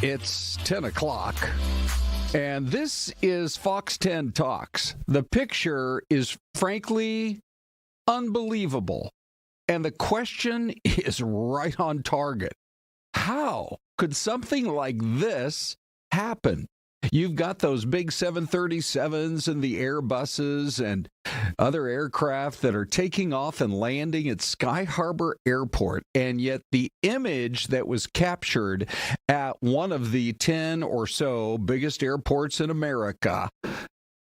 It's 10 o'clock, and this is Fox 10 Talks. The picture is frankly unbelievable, and the question is right on target. How could something like this happen? You've got those big 737s and the Airbuses and other aircraft that are taking off and landing at Sky Harbor Airport, and yet the image that was captured at one of the 10 or so biggest airports in America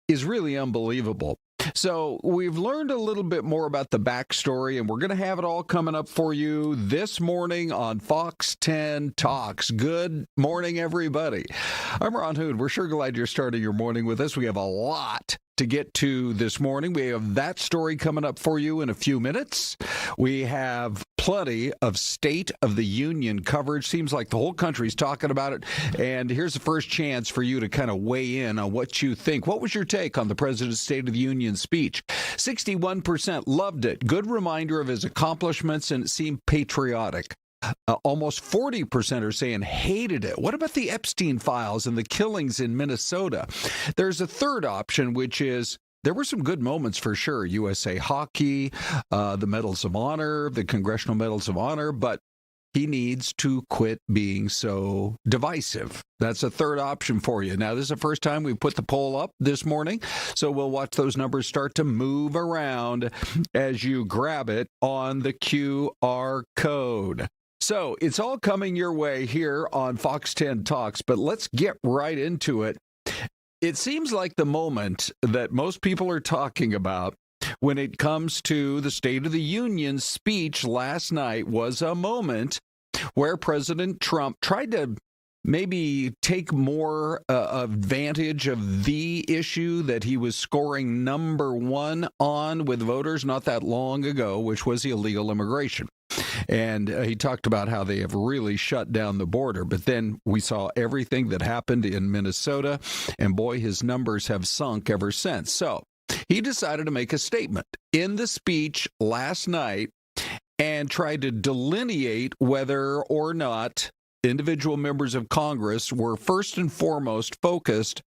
is really unbelievable. So we've learned a little bit more about the backstory, and we're going to have it all coming up for you this morning on Fox 10 Talks. Good morning, everybody. I'm Ron Hoon. We're sure glad you're starting your morning with us. We have a lot to get to this morning. We have that story coming up for you in a few minutes. We have plenty of State of the Union coverage. Seems like the whole country's talking about it. And here's the first chance for you to kind of weigh in on what you think. What was your take on the President's State of the Union speech? 61% loved it. Good reminder of his accomplishments, and it seemed patriotic. Almost 40% are saying hated it. What about the Epstein files and the killings in Minnesota? There's a third option, which is there were some good moments for sure. USA Hockey, the Medals of Honor, the Congressional Medals of Honor, but he needs to quit being so divisive. That's a third option for you. Now, this is the first time we put the poll up this morning, so we'll watch those numbers start to move around as you grab it on the QR code. So it's all coming your way here on Fox 10 Talks, but let's get right into it. It seems like the moment that most people are talking about when it comes to the State of the Union speech last night was a moment where President Trump tried to maybe take more advantage of the issue that he was scoring number one on with voters not that long ago, which was illegal immigration. And he talked about how they have really shut down the border. But then we saw everything that happened in Minnesota, and boy, his numbers have sunk ever since. So he decided to make a statement in the speech last night and tried to delineate whether or not individual members of Congress were first and foremost focused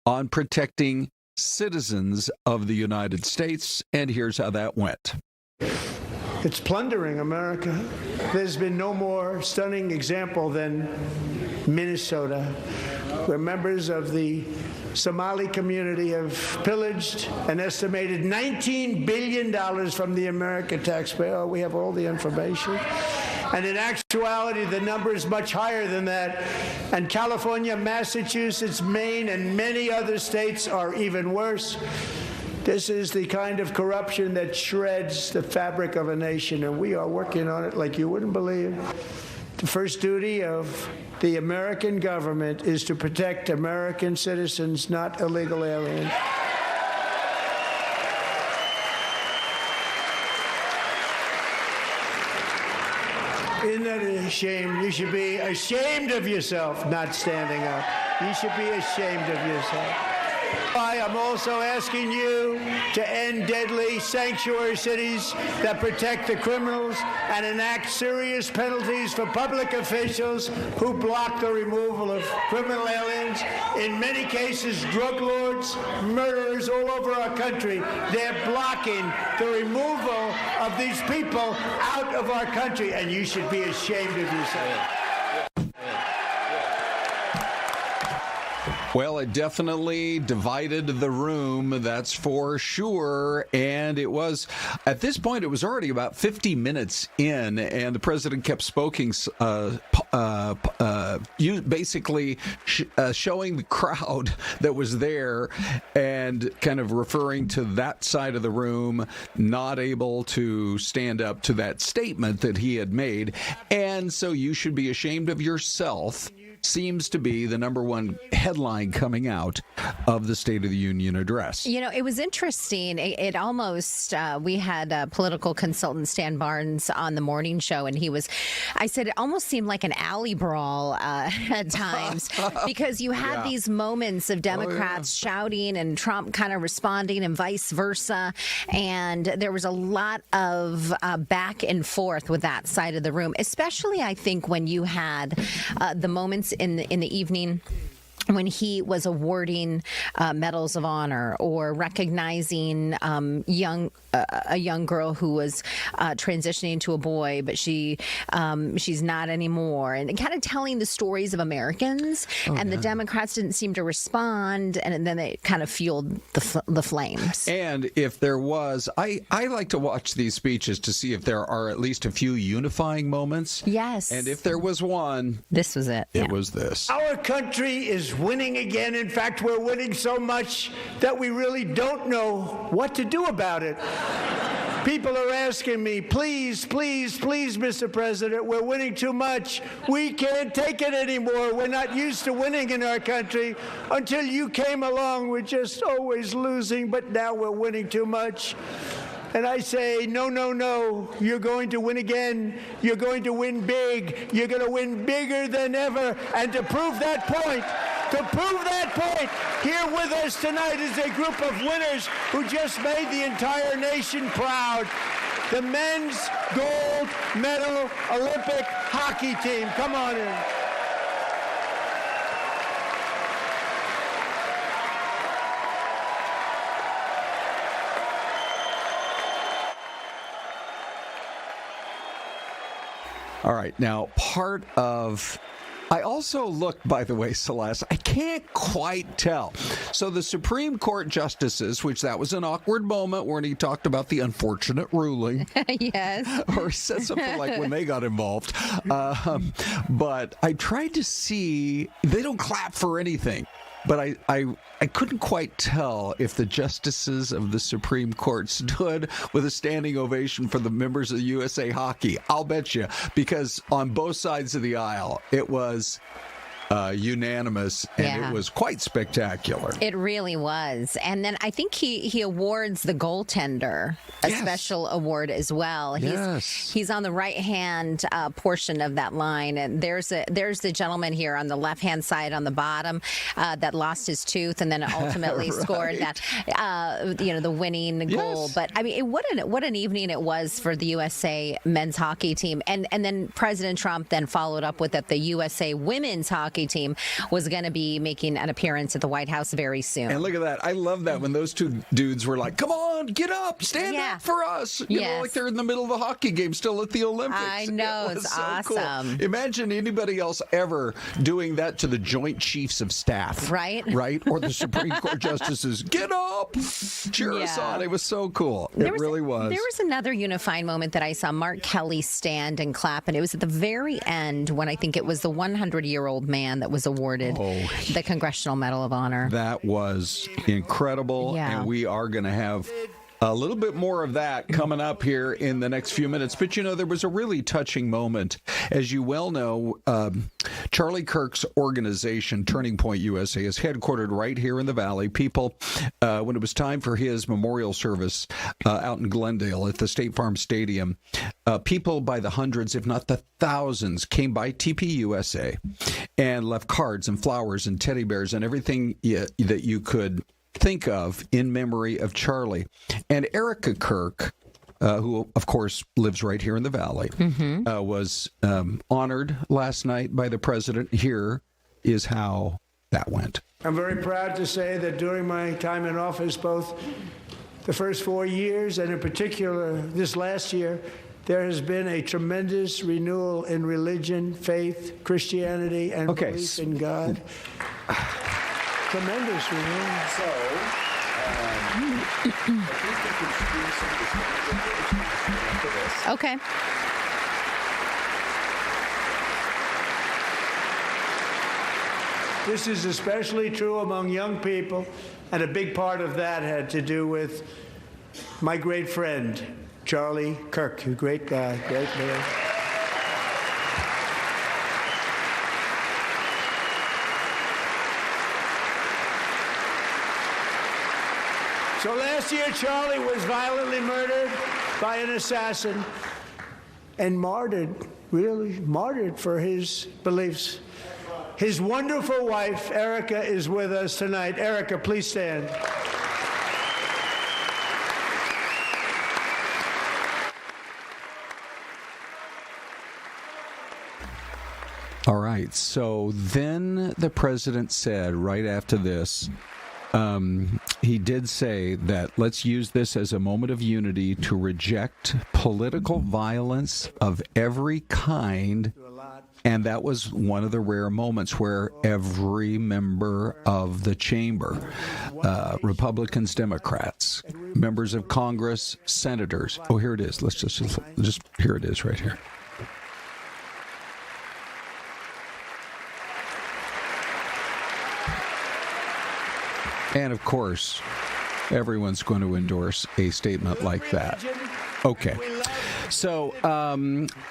on protecting citizens of the United States. And here's how that went. It's plundering America. There's been no more stunning example than Minnesota, where members of the Somali community have pillaged an estimated $19 billion from the American taxpayer. We have all the information. And in actuality, the number is much higher than that. And California, Massachusetts, Maine, and many other states are even worse. This is the kind of corruption that shreds the fabric of a nation, and we are working on it like you wouldn't believe. The first duty of the American government is to protect American citizens, not illegal aliens. Isn't that a shame? You should be ashamed of yourself not standing up. You should be ashamed of yourself. I am also asking you to end deadly sanctuary cities that protect the criminals and enact serious penalties for public officials who block the removal of criminal aliens. In many cases, drug lords, murderers all over our country, they're blocking the removal of these people out of our country, and you should be ashamed of yourself. Well, it definitely divided the room, that's for sure. And it was, at this point, it was already about 50 minutes in, and the president kept basically showing the crowd that was there and kind of referring to that side of the room, not able to stand up to that statement that he had made. And so you should be ashamed of yourself seems to be the number one headline coming out of the State of the Union address. You know, it was interesting. It almost, we had a political consultant, Stan Barnes, on the morning show, and I said it almost seemed like an alley brawl at times because you had these moments of Democrats shouting and Trump kind of responding and vice versa. And there was a lot of back and forth with that side of the room, especially, I think, when you had the moments in the evening when he was awarding medals of honor or recognizing a young girl who was transitioning to a boy, but she's not anymore, and kind of telling the stories of Americans. The Democrats didn't seem to respond, and then it kind of fueled the flames. And if there was, I like to watch these speeches to see if there are at least a few unifying moments. Yes. And if there was one, this was it. It was this. Our country is winning again. In fact, we're winning so much that we really don't know what to do about it. People are asking me, please, please, please, Mr. President, we're winning too much. We can't take it anymore. We're not used to winning in our country. Until you came along, we're just always losing, but now we're winning too much. And I say, no, no, no, you're going to win again. You're going to win big. You're going to win bigger than ever. And to prove that point, here with us tonight is a group of winners who just made the entire nation proud. The men's gold medal Olympic hockey team. Come on in. All right. Now, I also looked, by the way, Celeste, I can't quite tell. So the Supreme Court justices, which that was an awkward moment when he talked about the unfortunate ruling. Yes. Or he said something like when they got involved. But I tried to see, they don't clap for anything. But I couldn't quite tell if the justices of the Supreme Court stood with a standing ovation for the members of USA Hockey. I'll bet you, because on both sides of the aisle, it was unanimous, and it was quite spectacular. It really was. And then I think he awards the goaltender a special award as well. He's on the right-hand portion of that line, and there's the gentleman here on the left-hand side on the bottom that lost his tooth and then ultimately scored that the winning goal. But I mean, what an evening it was for the USA men's hockey team. And then President Trump then followed up with that the USA women's hockey team was going to be making an appearance at the White House very soon. And look at that. I love that when those two dudes were like, come on, get up, stand up for us. You know, like they're in the middle of a hockey game still at the Olympics. I know, it's so awesome. Cool. Imagine anybody else ever doing that to the Joint Chiefs of Staff. Right? Or the Supreme Court justices. Get up, cheer us on. It was so cool. It really was. There was another unifying moment that I saw Mark Kelly stand and clap, and it was at the very end when I think it was the 100-year-old man that was awarded the Congressional Medal of Honor. That was incredible, and we are going to have a little bit more of that coming up here in the next few minutes. But, there was a really touching moment. As you well know, Charlie Kirk's organization, Turning Point USA, is headquartered right here in the Valley. People, when it was time for his memorial service out in Glendale at the State Farm Stadium, people by the hundreds, if not the thousands, came by TPUSA and left cards and flowers and teddy bears and everything that you could think of in memory of Charlie. And Erica Kirk, who, of course, lives right here in the Valley, was honored last night by the president. Here is how that went. I'm very proud to say that during my time in office, both the first 4 years and in particular this last year, there has been a tremendous renewal in religion, faith, Christianity, and belief in God. Tremendous renewal. So, okay. This is especially true among young people, and a big part of that had to do with my great friend, Charlie Kirk, a great guy, great man. So last year, Charlie was violently murdered by an assassin and martyred, really martyred for his beliefs. His wonderful wife, Erica, is with us tonight. Erica, please stand. All right. So then the president said right after this, he did say that let's use this as a moment of unity to reject political violence of every kind. And that was one of the rare moments where every member of the chamber, Republicans, Democrats, members of Congress, senators. Oh, here it is. Let's just here it is right here. And of course, everyone's going to endorse a statement like that. Okay. So,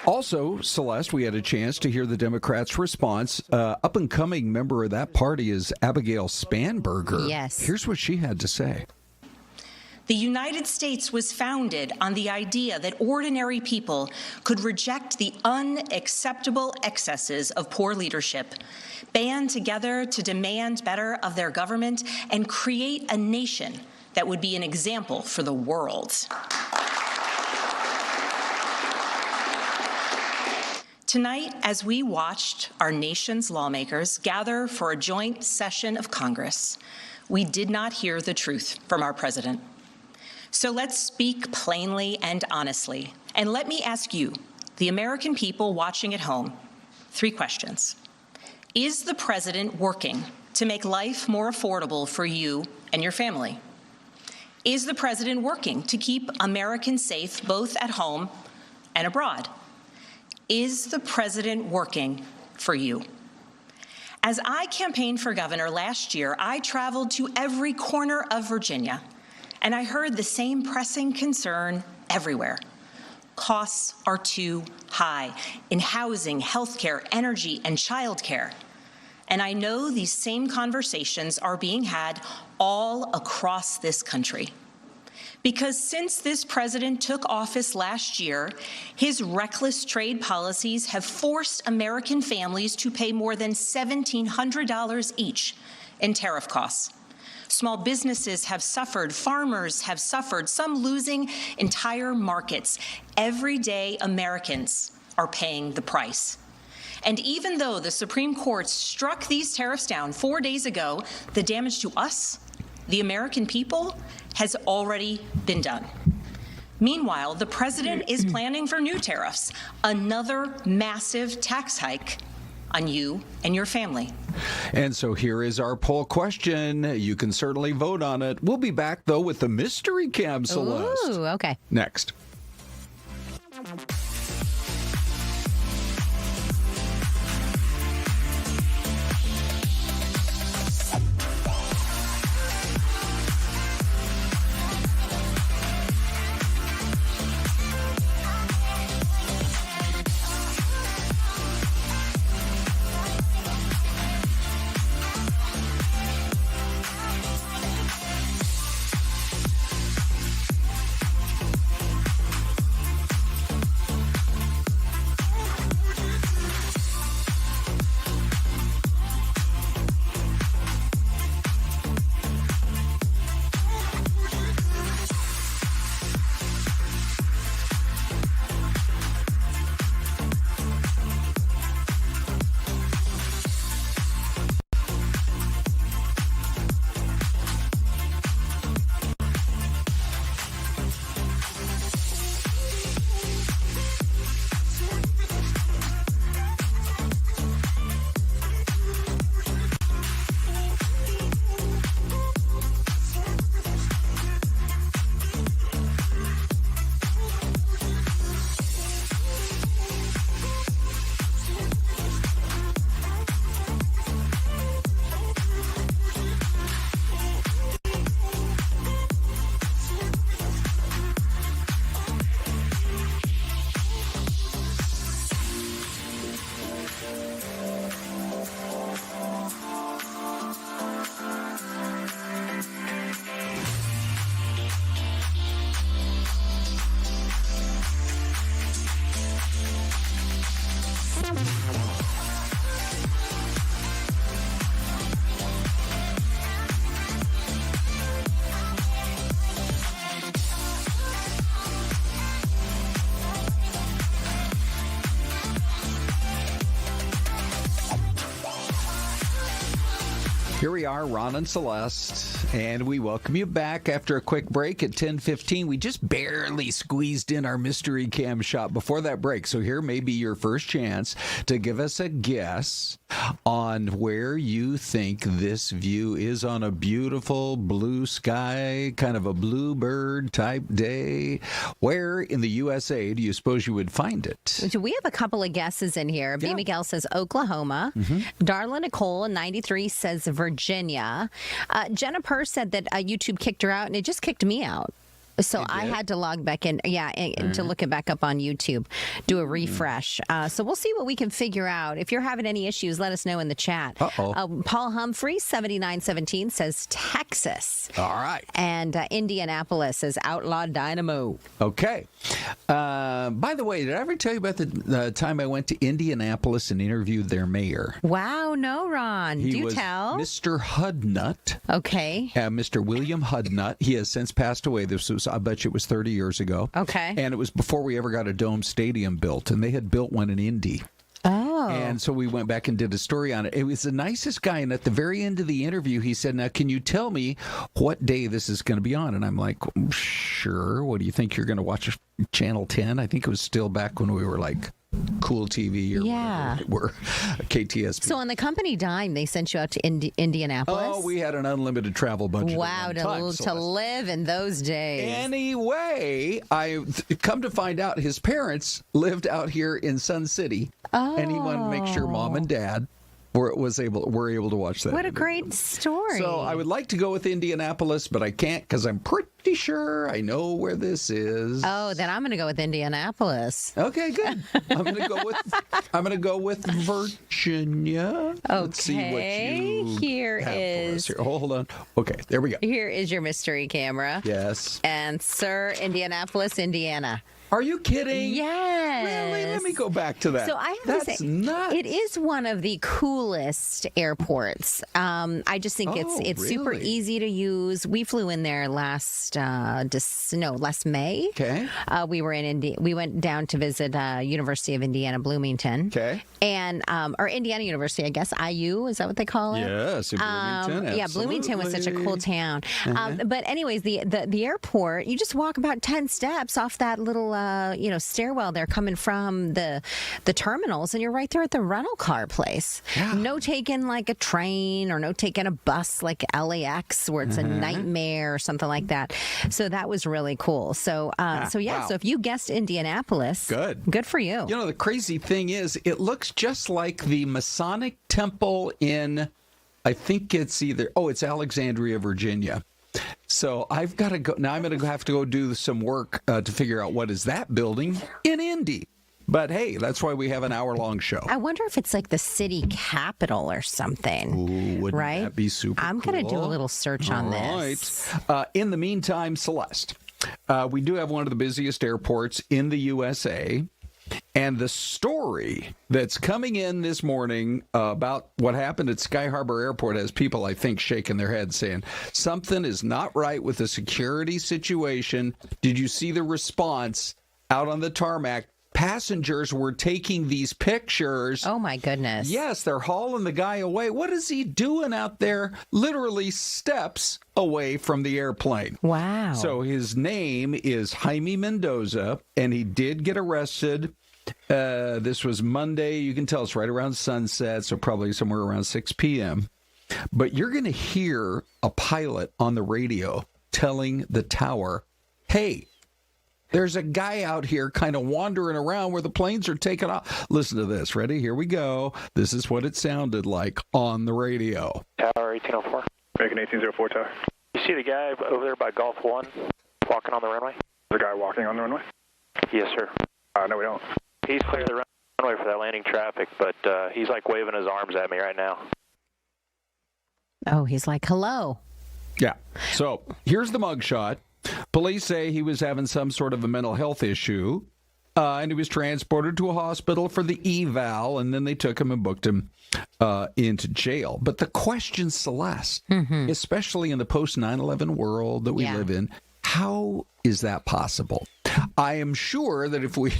also, Celeste, we had a chance to hear the Democrats' response. Up-and-coming member of that party is Abigail Spanberger. Yes. Here's what she had to say. The United States was founded on the idea that ordinary people could reject the unacceptable excesses of poor leadership, band together to demand better of their government, and create a nation that would be an example for the world. Tonight, as we watched our nation's lawmakers gather for a joint session of Congress, we did not hear the truth from our president. So let's speak plainly and honestly. And let me ask you, the American people watching at home, 3 questions. Is the president working to make life more affordable for you and your family? Is the president working to keep Americans safe both at home and abroad? Is the president working for you? As I campaigned for governor last year, I traveled to every corner of Virginia, and I heard the same pressing concern everywhere. Costs are too high in housing, healthcare, energy, and childcare. And I know these same conversations are being had all across this country. Because since this president took office last year, his reckless trade policies have forced American families to pay more than $1,700 each in tariff costs. Small businesses have suffered, farmers have suffered, some losing entire markets. Everyday Americans are paying the price. And even though the Supreme Court struck these tariffs down 4 days ago, the damage to us, the American people, has already been done. Meanwhile, the president is planning for new tariffs, another massive tax hike on you and your family. And so here is our poll question. You can certainly vote on it. We'll be back, though, with the mystery cam, Celeste. Ooh, okay. Next. Here we are, Ron and Syleste, and we welcome you back after a quick break at 10:15. We just barely squeezed in our mystery cam shot before that break, so here may be your first chance to give us a guess on where you think this view is on a beautiful blue sky, kind of a bluebird type day. Where in the USA do you suppose you would find it? We have a couple of guesses in here. B. Miguel says Oklahoma. Darla Nicole, 93, says Virginia. Jennifer said that YouTube kicked her out, and it just kicked me out. So I had to log back in, to look it back up on YouTube, do a refresh. So we'll see what we can figure out. If you're having any issues, let us know in the chat. Paul Humphrey, 7917, says Texas. All right. And Indianapolis says Outlaw Dynamo. Okay. By the way, did I ever tell you about the time I went to Indianapolis and interviewed their mayor? Wow, no, Ron. He Do you was tell? Mr. Hudnut. Okay. Mr. William Hudnut. He has since passed away. This was, I bet you it was 30 years ago. Okay. And it was before we ever got a dome stadium built, and they had built one in Indy. Oh. And so we went back and did a story on it. It was the nicest guy. And at the very end of the interview, he said, now, can you tell me what day this is going to be on? And I'm like, sure. What do you think? You're going to watch Channel 10? I think it was still back when we were like Cool TV or whatever were KTSB. So on the company dime, they sent you out to Indianapolis? Oh, we had an unlimited travel budget. Wow, to live in those days. Anyway, I come to find out his parents lived out here in Sun City. Oh. And he wanted to make sure mom and dad were able to watch that. What a great story. So I would like to go with Indianapolis, but I can't because I'm pretty sure I know where this is. Oh, then I'm going to go with Indianapolis. Okay, good. I'm going to go with Virginia. Okay. Let's see what you Here have is. for us here. Hold on. Okay, there we go. Here is your mystery camera. Yes. And sir, Indianapolis, Indiana. Are you kidding? Yes. Really? Let me go back to that. So I have to say, nuts. it is one of the coolest airports. I just think it's super easy to use. We flew in there last May. Okay. We were in we went down to visit University of Indiana Bloomington. Okay. And or Indiana University, I guess. IU, is that what they call it? Yes, in Bloomington. Yeah, Bloomington was such a cool town. But anyways, the airport, you just walk about 10 steps off that little stairwell there coming from the terminals, and you're right there at the rental car place. Yeah. No taking like a train or no taking a bus like LAX where it's a nightmare or something like that. So that was really cool. So wow. So if you guessed Indianapolis, good for you. You know, the crazy thing is it looks just like the Masonic Temple in, I think it's it's Alexandria, Virginia. So I've got to go. Now I'm going to have to go do some work to figure out what is that building in Indy. But hey, that's why we have an hour-long show. I wonder if it's like the city capital or something. Ooh, wouldn't that be super I'm cool? going to do a little search on this. In the meantime, Syleste, we do have one of the busiest airports in the USA. And the story that's coming in this morning about what happened at Sky Harbor Airport has people, I think, shaking their heads saying, something is not right with the security situation. Did you see the response out on the tarmac? Passengers were taking these pictures. Oh, my goodness. Yes, they're hauling the guy away. What is he doing out there? Literally steps away from the airplane. Wow. So his name is Jaime Mendoza, and he did get arrested. This was Monday. You can tell it's right around sunset, so probably somewhere around 6 p.m. But you're going to hear a pilot on the radio telling the tower, hey, there's a guy out here kind of wandering around where the planes are taking off. Listen to this. Ready? Here we go. This is what it sounded like on the radio. Tower 1804. Making 1804 tower. You see the guy over there by Gulf 1 walking on the runway? The guy walking on the runway? Yes, sir. No, we don't. He's cleared the runway for that landing traffic, but he's like waving his arms at me right now. Oh, he's like, hello. Yeah. So here's the mugshot. Police say he was having some sort of a mental health issue, and he was transported to a hospital for the eval, and then they took him and booked him into jail. But the question, Syleste, especially in the post 9/11 world that we live in, how is that possible? I am sure that if we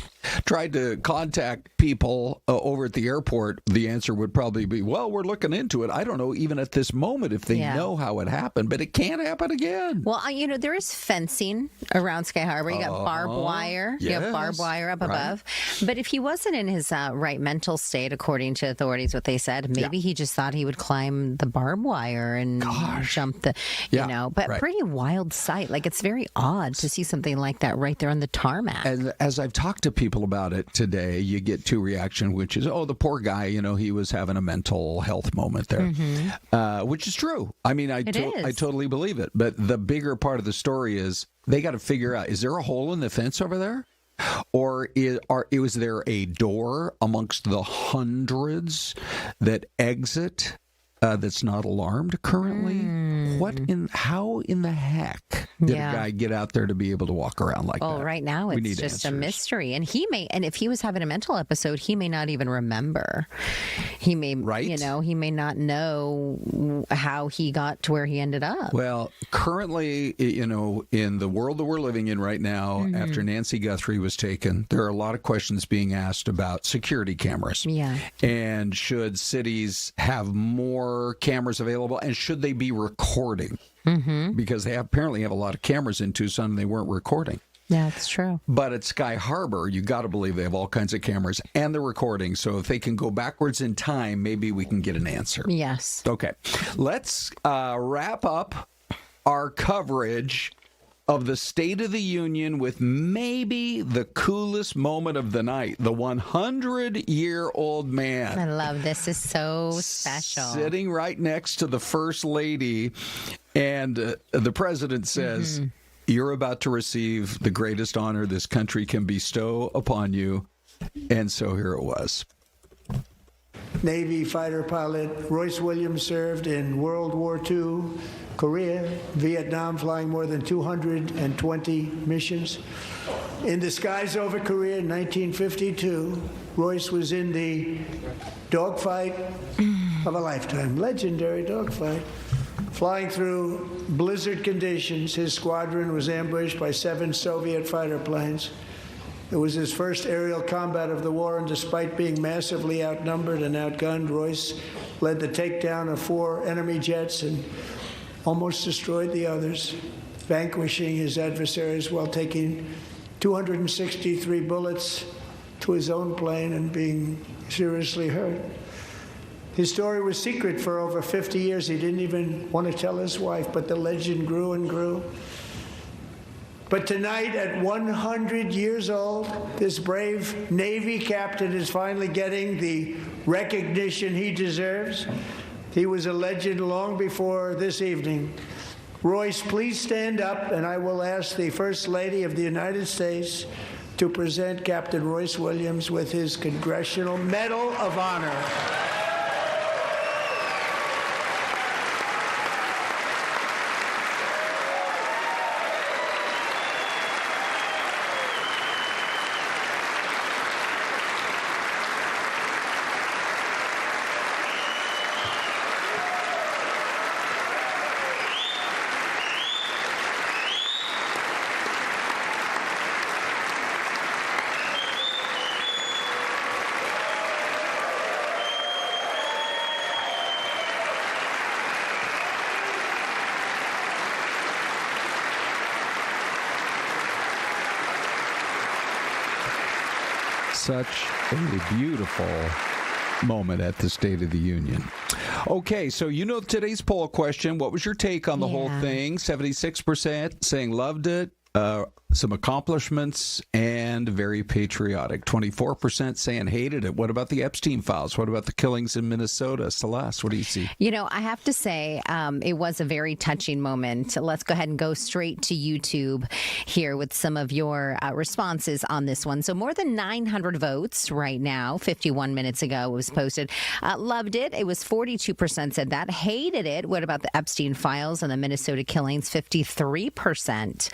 tried to contact people over at the airport, the answer would probably be, well, we're looking into it. I don't know even at this moment if they know how it happened, but it can't happen again. Well, there is fencing around Sky Harbor. You got barbed wire. You have barbed wire up above. But if he wasn't in his right mental state, according to authorities, what they said, maybe he just thought he would climb the barbed wire and jump the, but pretty wild sight. Like, it's very odd to see something like that right there on the tarmac. And as I've talked to people about it today, you get two reactions, which is, oh, the poor guy, he was having a mental health moment there, which is true. I mean, I totally believe it. But the bigger part of the story is they got to figure out, is there a hole in the fence over there? Or is there a door amongst the hundreds that exit that's not alarmed currently? How in the heck did a guy get out there to be able to walk around like that? Well, right now it's just a mystery. And if he was having a mental episode, he may not even remember. He may, he may not know how he got to where he ended up. Well, currently, in the world that we're living in right now, after Nancy Guthrie was taken, there are a lot of questions being asked about security cameras. Yeah. And should cities have more cameras available, and should they be recording? Because they apparently have a lot of cameras in Tucson and they weren't recording. Yeah, that's true. But at Sky Harbor, you got to believe they have all kinds of cameras and they're recording. So if they can go backwards in time, maybe we can get an answer. Yes. Okay. Let's wrap up our coverage of the State of the Union with maybe the coolest moment of the night. The 100-year-old man. I love this. Is so special. Sitting right next to the First Lady. And the president says, you're about to receive the greatest honor this country can bestow upon you. And so here it was. Navy fighter pilot Royce Williams served in World War II, Korea, Vietnam, flying more than 220 missions. In the skies over Korea in 1952, Royce was in the dogfight of a lifetime, legendary dogfight. Flying through blizzard conditions, his squadron was ambushed by 7 Soviet fighter planes. It was his first aerial combat of the war, and despite being massively outnumbered and outgunned, Royce led the takedown of 4 enemy jets and almost destroyed the others, vanquishing his adversaries while taking 263 bullets to his own plane and being seriously hurt. His story was secret for over 50 years. He didn't even want to tell his wife, but the legend grew and grew. But tonight, at 100 years old, this brave Navy captain is finally getting the recognition he deserves. He was a legend long before this evening. Royce, please stand up, and I will ask the First Lady of the United States to present Captain Royce Williams with his Congressional Medal of Honor. Such a beautiful moment at the State of the Union. Okay, so today's poll question. What was your take on the whole thing? 76% saying loved it, some accomplishments, and very patriotic. 24% saying hated it. What about the Epstein files? What about the killings in Minnesota? Celeste, what do you see? I have to say it was a very touching moment. Let's go ahead and go straight to YouTube here with some of your responses on this one. So more than 900 votes right now. 51 minutes ago it was posted. Loved it. It was 42% said that. Hated it. What about the Epstein files and the Minnesota killings? 53%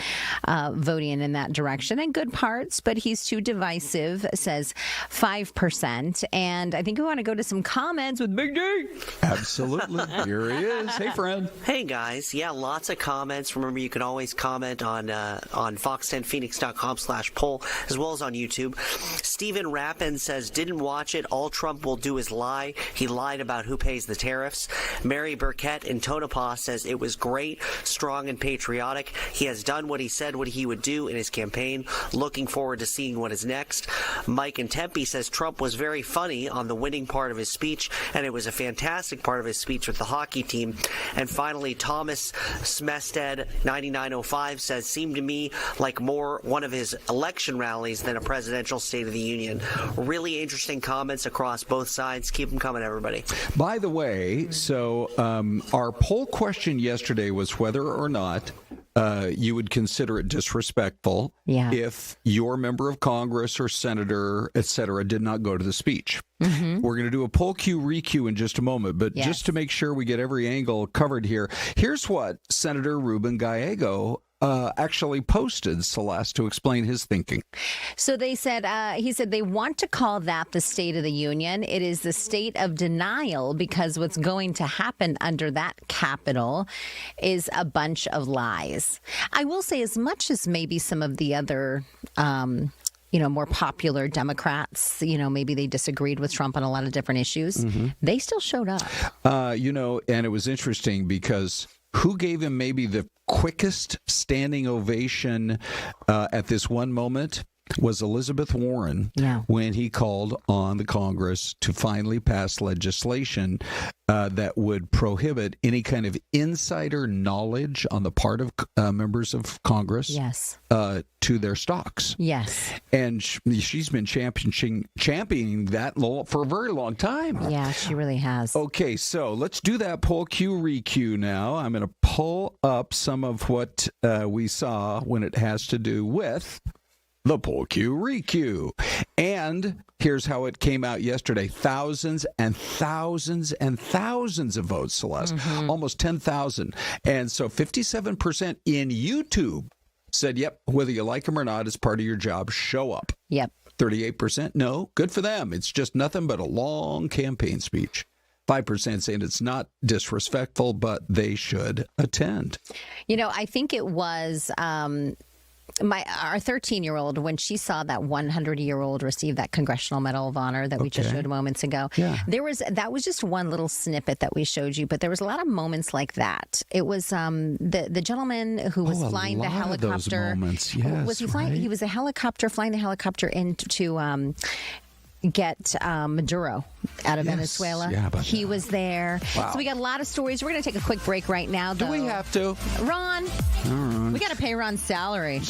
voting leaning in that direction, and good parts, but he's too divisive, says 5%. And I think we want to go to some comments with Big D. Absolutely. Here he is. Hey, friend. Hey, guys. Yeah, lots of comments. Remember, you can always comment on fox10phoenix.com/poll, as well as on YouTube. Stephen Rappin says, didn't watch it. All Trump will do is lie. He lied about who pays the tariffs. Mary Burkett in Tonopah says, it was great, strong, and patriotic. He has done what he said what he would do in his campaign. Looking forward to seeing what is next. Mike in Tempe says, Trump was very funny on the winning part of his speech, and it was a fantastic part of his speech with the hockey team. And finally, Thomas Smested 9905 says, seemed to me like more one of his election rallies than a presidential State of the Union. Really interesting comments across both sides. Keep them coming, everybody. By the way, so our poll question yesterday was whether or not you would consider it disrespectful if your member of Congress or senator, et cetera, did not go to the speech. Mm-hmm. We're going to do a poll Q req in just a moment, but just to make sure we get every angle covered here, here's what Senator Ruben Gallego actually posted, Celeste, to explain his thinking. So they said, he said they want to call that the State of the Union. It is the state of denial because what's going to happen under that Capitol is a bunch of lies. I will say, as much as maybe some of the other more popular Democrats, maybe they disagreed with Trump on a lot of different issues. They still showed up. And it was interesting because who gave him maybe the quickest standing ovation at this one moment was Elizabeth Warren when he called on the Congress to finally pass legislation that would prohibit any kind of insider knowledge on the part of members of Congress to their stocks. Yes. And she's been championing that for a very long time. Yeah, she really has. Okay, so let's do that poll Q req now. I'm going to pull up some of what we saw when it has to do with the poll Q req. And here's how it came out yesterday. Thousands and thousands and thousands of votes, Celeste. Almost 10,000. And so 57% in YouTube said, yep, whether you like them or not, as part of your job, show up. Yep. 38%, no, good for them. It's just nothing but a long campaign speech. 5% saying it's not disrespectful, but they should attend. I think it was our 13-year-old, when she saw that 100-year-old receive that Congressional Medal of Honor that we just showed moments ago, that was just one little snippet that we showed you, but there was a lot of moments like that. It was the gentleman who was flying the helicopter. Was he flying? He was flying the helicopter into get Maduro out of Venezuela. He was there. Wow. So we got a lot of stories. We're going to take a quick break right now, though. Do we have to? Ron. All right. We got to pay Ron's salary.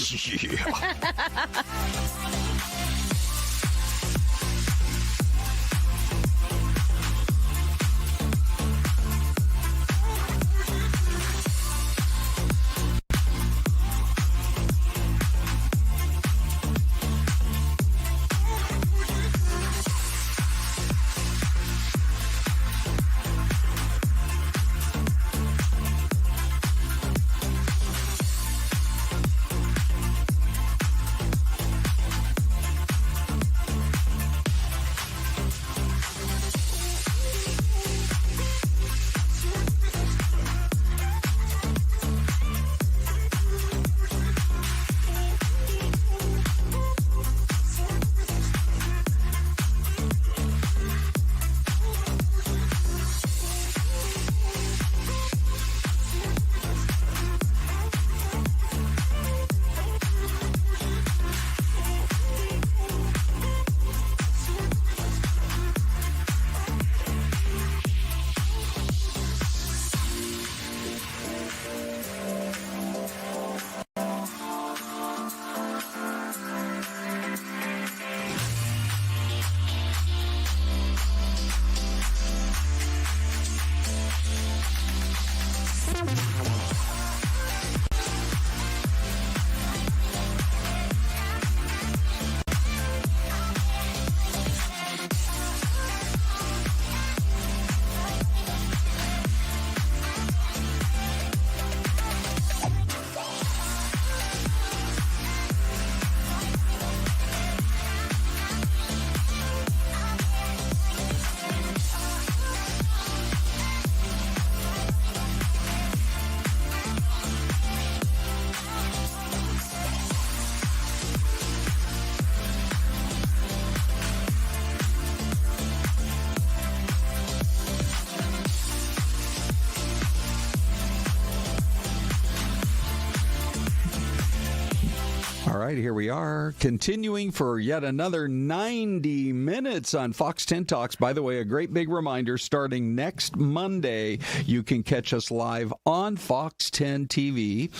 right, here we are, continuing for yet another 90 minutes on Fox 10 Talks. By the way, a great big reminder, starting next Monday, you can catch us live on Fox 10 TV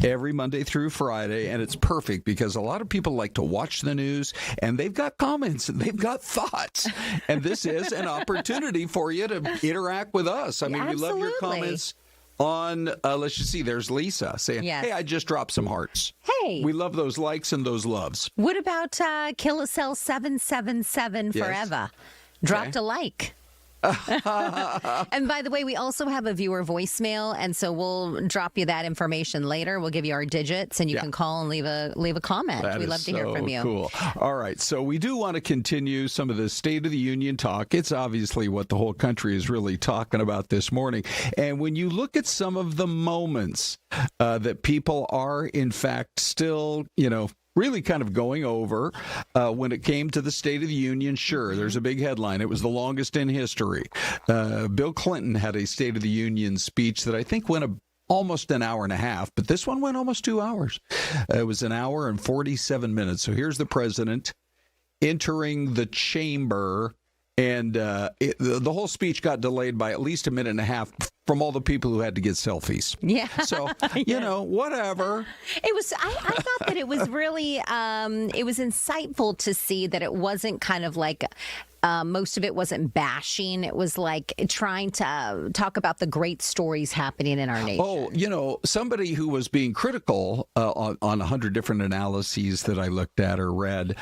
every Monday through Friday, and it's perfect because a lot of people like to watch the news, and they've got comments, and they've got thoughts, and this is an opportunity for you to interact with us. I mean, we love your comments. On, let's just see, there's Lisa saying, hey, I just dropped some hearts. Hey. We love those likes and those loves. What about Kilocell 777 forever? Dropped a like. And by the way, we also have a viewer voicemail, and so we'll drop you that information later. We'll give you our digits, and you can call and leave a comment. We love to hear from you. Cool. All right, so we do want to continue some of the State of the Union talk. It's obviously what the whole country is really talking about this morning. And when you look at some of the moments that people are, in fact, still, really kind of going over when it came to the State of the Union. Sure, there's a big headline. It was the longest in history. Bill Clinton had a State of the Union speech that I think went almost an hour and a half, but this one went almost 2 hours. It was an hour and 47 minutes. So here's the president entering the chamber, and the whole speech got delayed by at least a minute and a half from all the people who had to get selfies. Yeah. So, whatever. It was, I thought that it was really, it was insightful to see that it wasn't kind of like, most of it wasn't bashing. It was like trying to talk about the great stories happening in our nation. Oh, somebody who was being critical on 100 different analyses that I looked at or read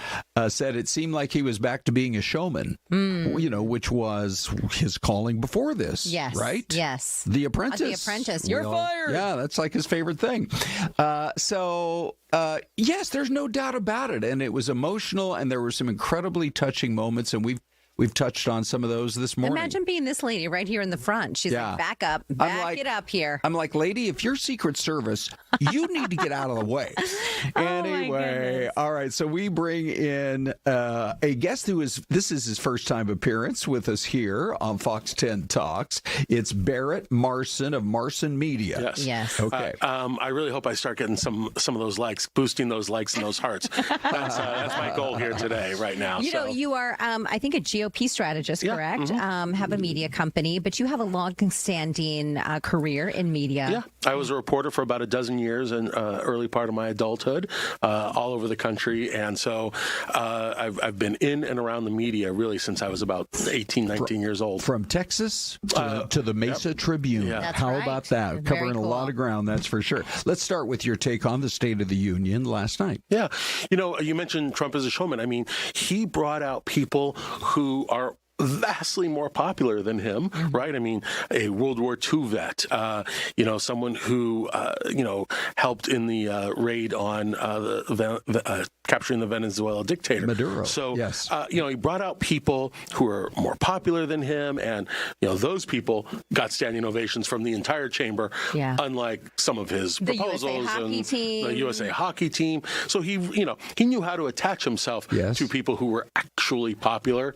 said it seemed like he was back to being a showman, which was his calling before this. Yes. Right? Yes. The Apprentice. The Apprentice. You're fired. Yeah, that's like his favorite thing. Yes, there's no doubt about it. And it was emotional, and there were some incredibly touching moments, and we've touched on some of those this morning. Imagine being this lady right here in the front. She's like, back up, it up here. I'm like, lady, if you're Secret Service, you need to get out of the way. Anyway, all right, so we bring in a guest this is his first time appearance with us here on Fox 10 Talks. It's Barrett Marson of Marson Media. Yes. Okay. I really hope I start getting some of those likes, boosting those likes and those hearts. That's my goal here today, right now. You are, I think, a GOP strategist, correct? Mm-hmm. Have a media company, but you have a long-standing career in media. Yeah, I was a reporter for about a dozen years in early part of my adulthood, all over the country, and so I've been in and around the media really since I was about 18, 19 years old. From Texas to the Mesa Tribune. Yeah. That's How right. about that? Very Covering cool. a lot of ground, that's for sure. Let's start with your take on the State of the Union last night. Yeah. You mentioned Trump as a showman. I mean, he brought out people who are vastly more popular than him, right? I mean, a World War II vet, someone who, helped in the raid on capturing the Venezuela dictator. Maduro. So, yes. He brought out people who are more popular than him, and, those people got standing ovations from the entire chamber, unlike some of his proposals and the USA hockey team. So he knew how to attach himself to people who were actually popular.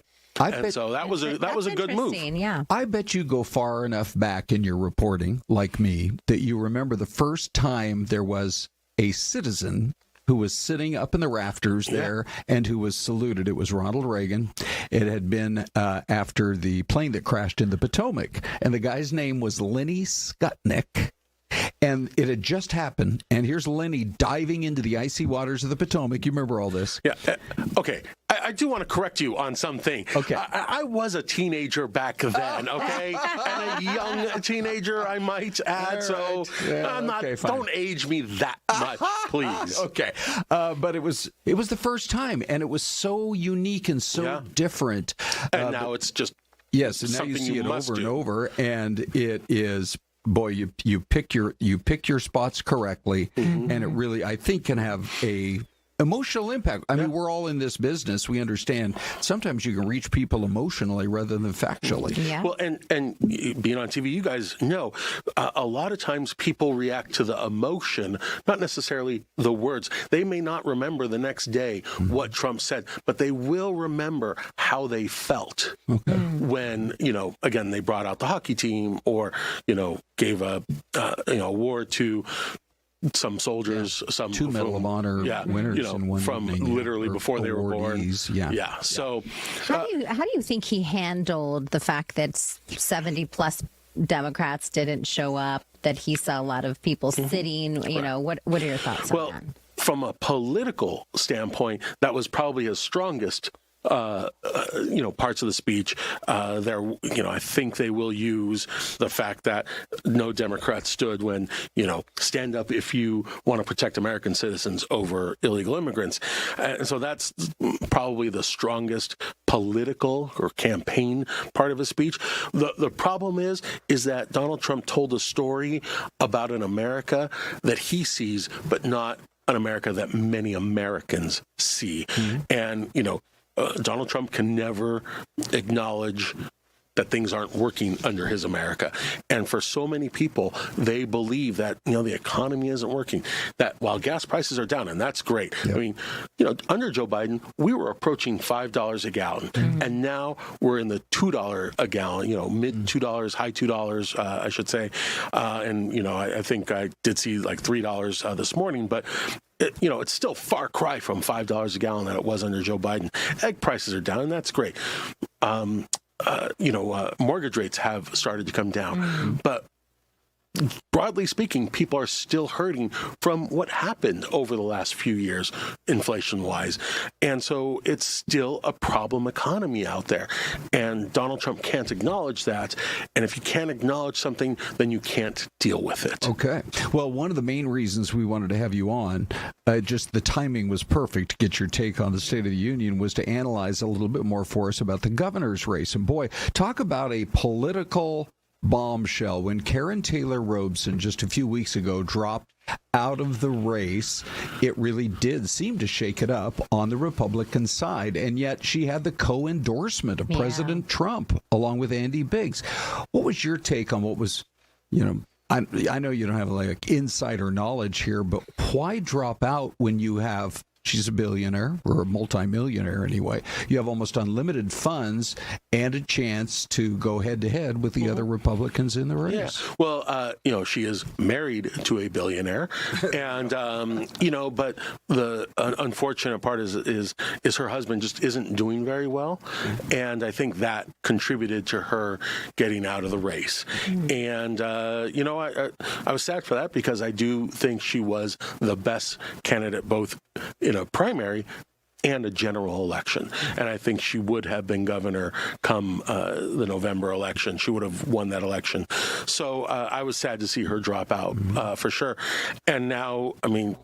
So that was a good move. Yeah. I bet you go far enough back in your reporting, like me, that you remember the first time there was a citizen who was sitting up in the rafters there and who was saluted. It was Ronald Reagan. It had been after the plane that crashed in the Potomac, and the guy's name was Lenny Skutnik. And it had just happened, and here's Lenny diving into the icy waters of the Potomac. You remember all this? Yeah. Okay. I do want to correct you on something. Okay. I was a teenager back then, okay? And a young teenager, I might add. All right. So don't age me that much, please. Okay. But it was the first time, and it was so unique and so different. And now it's just yes, and now you see it over and over, and it is. Boy, you pick your spots correctly, and it really, I think, can have a emotional impact. I mean, we're all in this business. We understand sometimes you can reach people emotionally rather than factually. Yeah. Well, and being on TV, you guys know a lot of times people react to the emotion, not necessarily the words. They may not remember the next day what Trump said, but they will remember how they felt when, again, they brought out the hockey team or, gave a award to some soldiers, some 2 Medal of Honor winners in one from evening, literally before they were born. Yeah. So, how do you think he handled the fact that 70 plus Democrats didn't show up? That he saw a lot of people sitting. You know, what are your thoughts on that? From a political standpoint, that was probably his strongest parts of the speech. I think they will use the fact that no Democrat stood when, stand up if you want to protect American citizens over illegal immigrants. And so that's probably the strongest political or campaign part of his speech. The problem is that Donald Trump told a story about an America that he sees, but not an America that many Americans see. And, Donald Trump can never acknowledge that things aren't working under his America. And for so many people, they believe that, the economy isn't working, that while gas prices are down, and that's great. Yep. I mean, under Joe Biden, we were approaching $5 a gallon, and now we're in the $2 a gallon, mid $2, high $2, I should say. I think I did see like $3 this morning, but it's still far cry from $5 a gallon that it was under Joe Biden. Egg prices are down, and that's great. Mortgage rates have started to come down. But broadly speaking, people are still hurting from what happened over the last few years, inflation-wise. And so it's still a problem economy out there. And Donald Trump can't acknowledge that. And if you can't acknowledge something, then you can't deal with it. Okay. Well, one of the main reasons we wanted to have you on, just the timing was perfect to get your take on the State of the Union, was to analyze a little bit more for us about the governor's race. And boy, talk about a political bombshell. When Karen Taylor Robson just a few weeks ago dropped out of the race, it really did seem to shake it up on the Republican side. And yet she had the co-endorsement of President Trump along with Andy Biggs. What was your take on what was, I know you don't have like insider knowledge here, but why drop out when you have, she's a billionaire or a multimillionaire anyway. You have almost unlimited funds and a chance to go head to head with the other Republicans in the race. Yeah. Well, she is married to a billionaire, and but the unfortunate part is her husband just isn't doing very well, and I think that contributed to her getting out of the race. And I was sad for that because I do think she was the best candidate both in a primary and a general election. And I think she would have been governor come the November election. She would have won that election. So I was sad to see her drop out for sure. And now,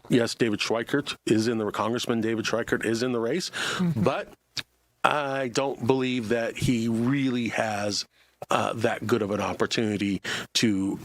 yes, Congressman David Schweikert is in the race, but I don't believe that he really has that good of an opportunity to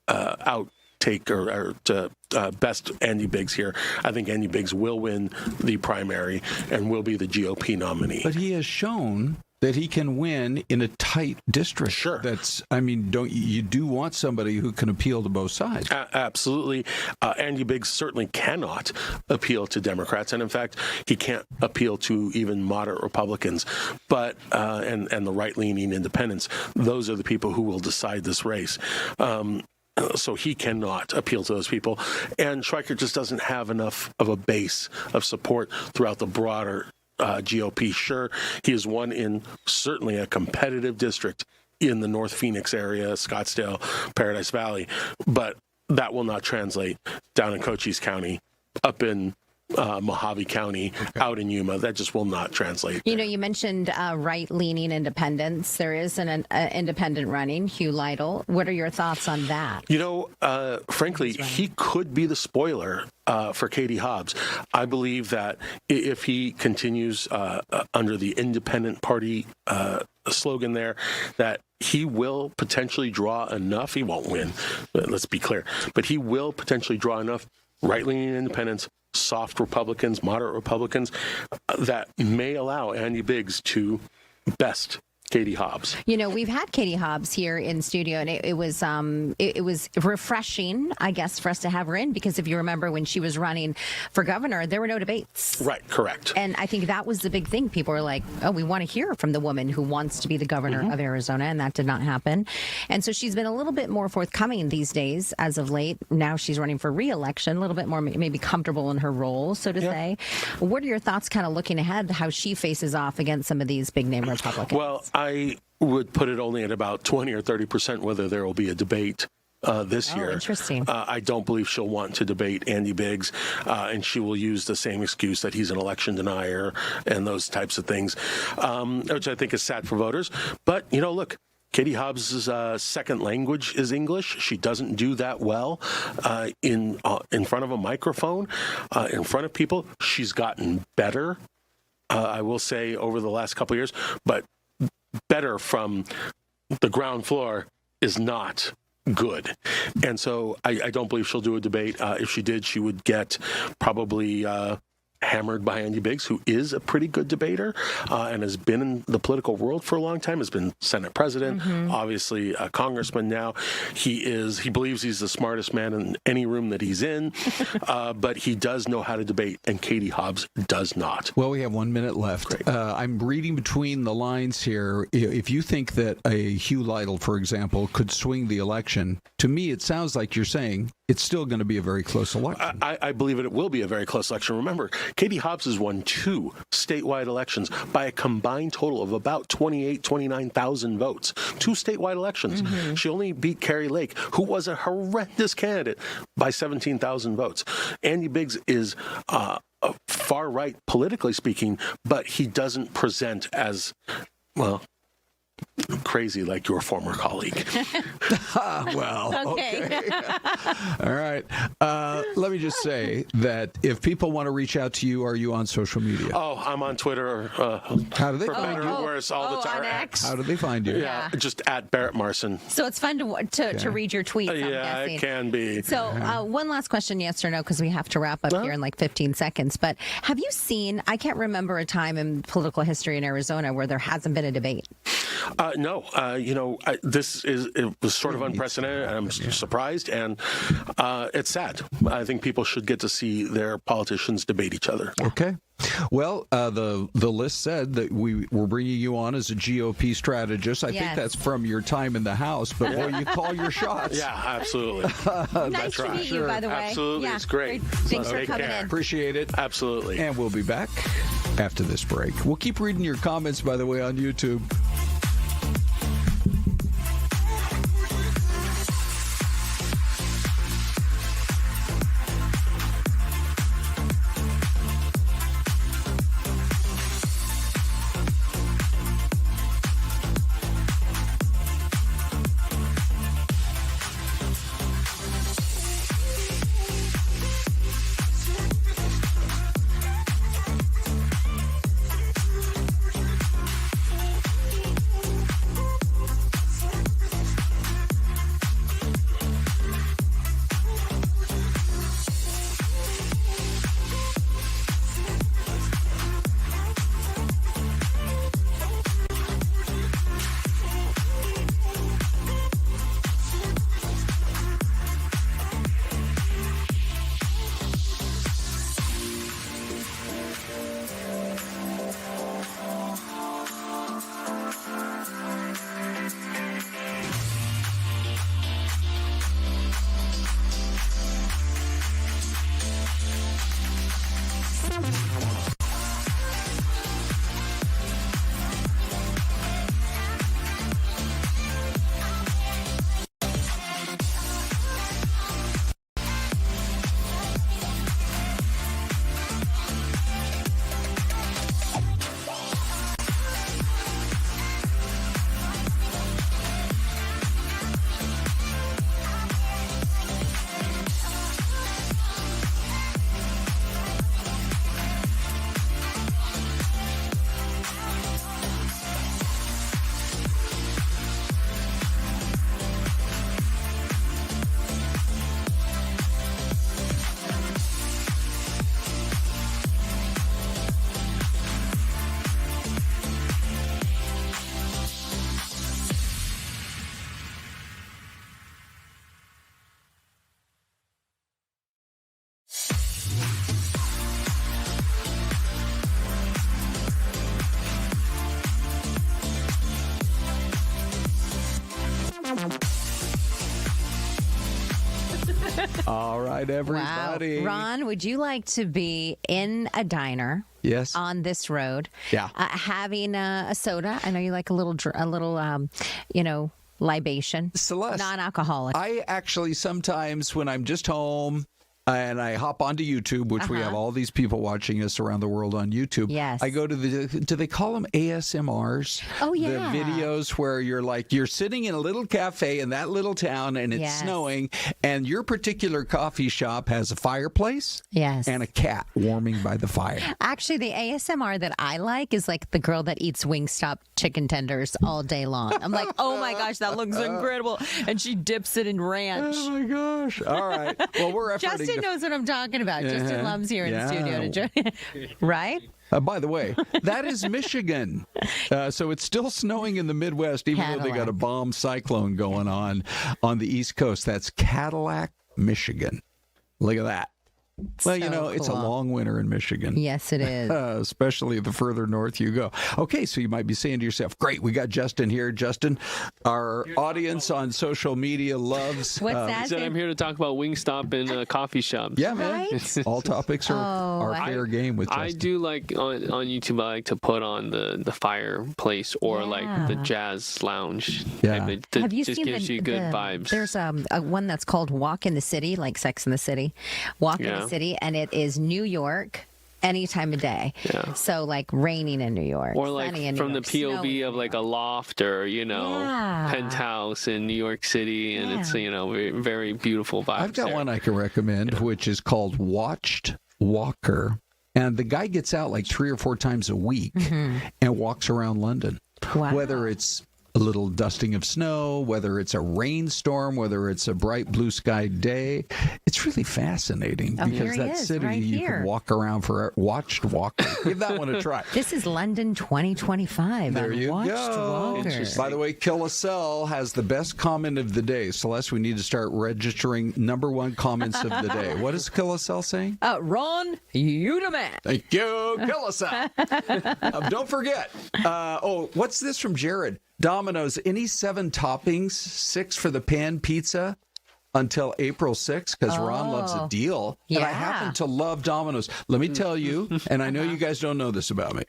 outtake or to best Andy Biggs here. I think Andy Biggs will win the primary and will be the GOP nominee. But he has shown that he can win in a tight district. Sure. Don't you do want somebody who can appeal to both sides? Absolutely. Andy Biggs certainly cannot appeal to Democrats, and in fact, he can't appeal to even moderate Republicans. But and the right-leaning independents, those are the people who will decide this race. So he cannot appeal to those people. And Schweikert just doesn't have enough of a base of support throughout the broader GOP. Sure, he has won in certainly a competitive district in the North Phoenix area, Scottsdale, Paradise Valley, but that will not translate down in Cochise County, up in Mojave County, out in Yuma. That just will not translate. You mentioned right-leaning independents. There is an independent running, Hugh Lytle. What are your thoughts on that? Frankly, he could be the spoiler for Katie Hobbs. I believe that if he continues under the independent party slogan there, that he will potentially draw enough. He won't win, let's be clear, but he will potentially draw enough right-leaning independents, soft Republicans, moderate Republicans, that may allow Andy Biggs to best Katie Hobbs. You know, we've had Katie Hobbs here in studio, and it was refreshing, I guess, for us to have her in, because if you remember when she was running for governor, there were no debates. Right, correct. And I think that was the big thing. People were like, oh, we want to hear from the woman who wants to be the governor of Arizona, and that did not happen. And so she's been a little bit more forthcoming these days as of late. Now she's running for re-election, a little bit more maybe comfortable in her role, so to say. What are your thoughts kind of looking ahead, how she faces off against some of these big-name Republicans? Well, I would put it only at about 20 or 30% whether there will be a debate this year. Interesting. I don't believe she'll want to debate Andy Biggs, and she will use the same excuse that he's an election denier and those types of things, which I think is sad for voters. But, you know, look, Katie Hobbs' second language is English. She doesn't do that well in front of a microphone, in front of people. She's gotten better, I will say, over the last couple of years, but better from the ground floor is not good. And so I don't believe she'll do a debate. If she did, she would get probably hammered by Andy Biggs, who is a pretty good debater and has been in the political world for a long time, has been Senate president, obviously a congressman now. He believes he's the smartest man in any room that he's in, but he does know how to debate, and Katie Hobbs does not. Well, we have 1 minute left. I'm reading between the lines here. If you think that a Hugh Lytle, for example, could swing the election, to me it sounds like you're saying it's still going to be a very close election. I believe it will be a very close election. Remember, Katie Hobbs has won 2 statewide elections by a combined total of about 29,000 votes. 2 statewide elections. She only beat Carrie Lake, who was a horrendous candidate, by 17,000 votes. Andy Biggs is far right politically speaking, but he doesn't present as, well, crazy like your former colleague. Well, okay. All right. Let me just say that if people want to reach out to you, are you on social media? Oh, I'm on Twitter. How do they for find better you? or worse, all the time. On X. How do they find you? Yeah, just at Barrett Marson. So it's fun to read your tweets, I'm guessing. It can be. So one last question, yes or no, because we have to wrap up here in like 15 seconds. But have you seen, I can't remember a time in political history in Arizona where there hasn't been a debate. No, it was sort of unprecedented. I'm surprised, and it's sad. I think people should get to see their politicians debate each other. Okay. Well, the list said that we were bringing you on as a GOP strategist. I think that's from your time in the House, but boy, you call your shots. Yeah, absolutely. Nice to meet you, by the way. Absolutely, it's great. Thanks for coming in. Appreciate it. Absolutely. And we'll be back after this break. We'll keep reading your comments, by the way, on YouTube. All right, everybody. Wow. Ron, would you like to be in a diner? Yes. On this road. Yeah. Having a soda. I know you like a little libation. Celeste. Non-alcoholic. I actually sometimes when I'm just home and I hop onto YouTube, which we have all these people watching us around the world on YouTube. Yes. I go to do they call them ASMRs? Oh, yeah. The videos where you're sitting in a little cafe in that little town and it's snowing and your particular coffee shop has a fireplace and a cat warming by the fire. Actually, the ASMR that I like is like the girl that eats Wingstop chicken tenders all day long. I'm like, oh my gosh, that looks incredible. And she dips it in ranch. Oh my gosh. All right. Well, we're efforting. Justin knows what I'm talking about. Justin Lum's here in the studio to join. Right? By the way, that is Michigan. So it's still snowing in the Midwest, even though they got a bomb cyclone going on the East Coast. That's Cadillac, Michigan. Look at that. Well, So it's a long winter in Michigan. Yes, it is. Especially the further north you go. Okay, so you might be saying to yourself, great, we got Justin here. Justin, our audience on social media loves... What's that? He said I'm here to talk about Wingstop and coffee shops. Yeah, man. Right? All topics are fair game with Justin. I do like, on YouTube, I like to put on the fireplace or like the jazz lounge. Yeah. Have you just seen gives you good vibes. There's a one that's called Walk in the City, like Sex in the City. Walk in the City, and it is New York any time of day. Yeah. So like raining in New York. Or like from the POV snowing of like a loft or, penthouse in New York City. And it's, very, very beautiful vibes. I've got one I can recommend, which is called Watched Walker. And the guy gets out like 3 or 4 times a week and walks around London. Wow. Whether it's a little dusting of snow, whether it's a rainstorm, whether it's a bright blue sky day. It's really fascinating because that city you can walk around for Watched Walker. Give that one a try. This is London 2025. There you Watched go. Walker. By the way, Kill a Cell has the best comment of the day. Celeste, we need to start registering #1 comments of the day. What is Kill a Cell saying? Ron, you the man. Thank you, Kill a Cell. Don't forget. What's this from Jared? Domino's, any 7 toppings, 6 for the pan pizza until April 6th, because Ron loves a deal. Yeah. And I happen to love Domino's. Let me tell you, and I know you guys don't know this about me,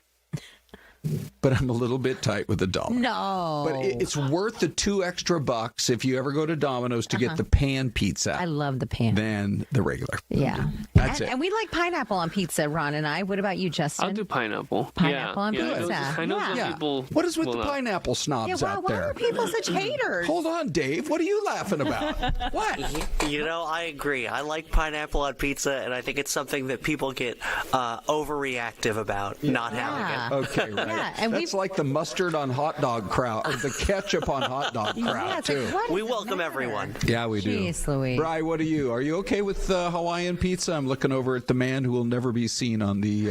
but I'm a little bit tight with $1. No. But it's worth the $2 extra if you ever go to Domino's to get the pan pizza. I love the pan. Than the regular. Yeah. That's it. And we like pineapple on pizza, Ron and I. What about you, Justin? I'll do pineapple. Pineapple on pizza. I know some people. What is with the pineapple snobs out why there? are people such haters? Hold on, Dave. What are you laughing about? What? I agree. I like pineapple on pizza, and I think it's something that people get overreactive about not having it. Okay, right. Yeah, and that's like the mustard on hot dog crowd, or the ketchup on hot dog crowd, too. Like, we welcome everyone. Yeah, we do. Jeez Louise. Bri, what are you? Are you okay with Hawaiian pizza? I'm looking over at the man who will never be seen on the...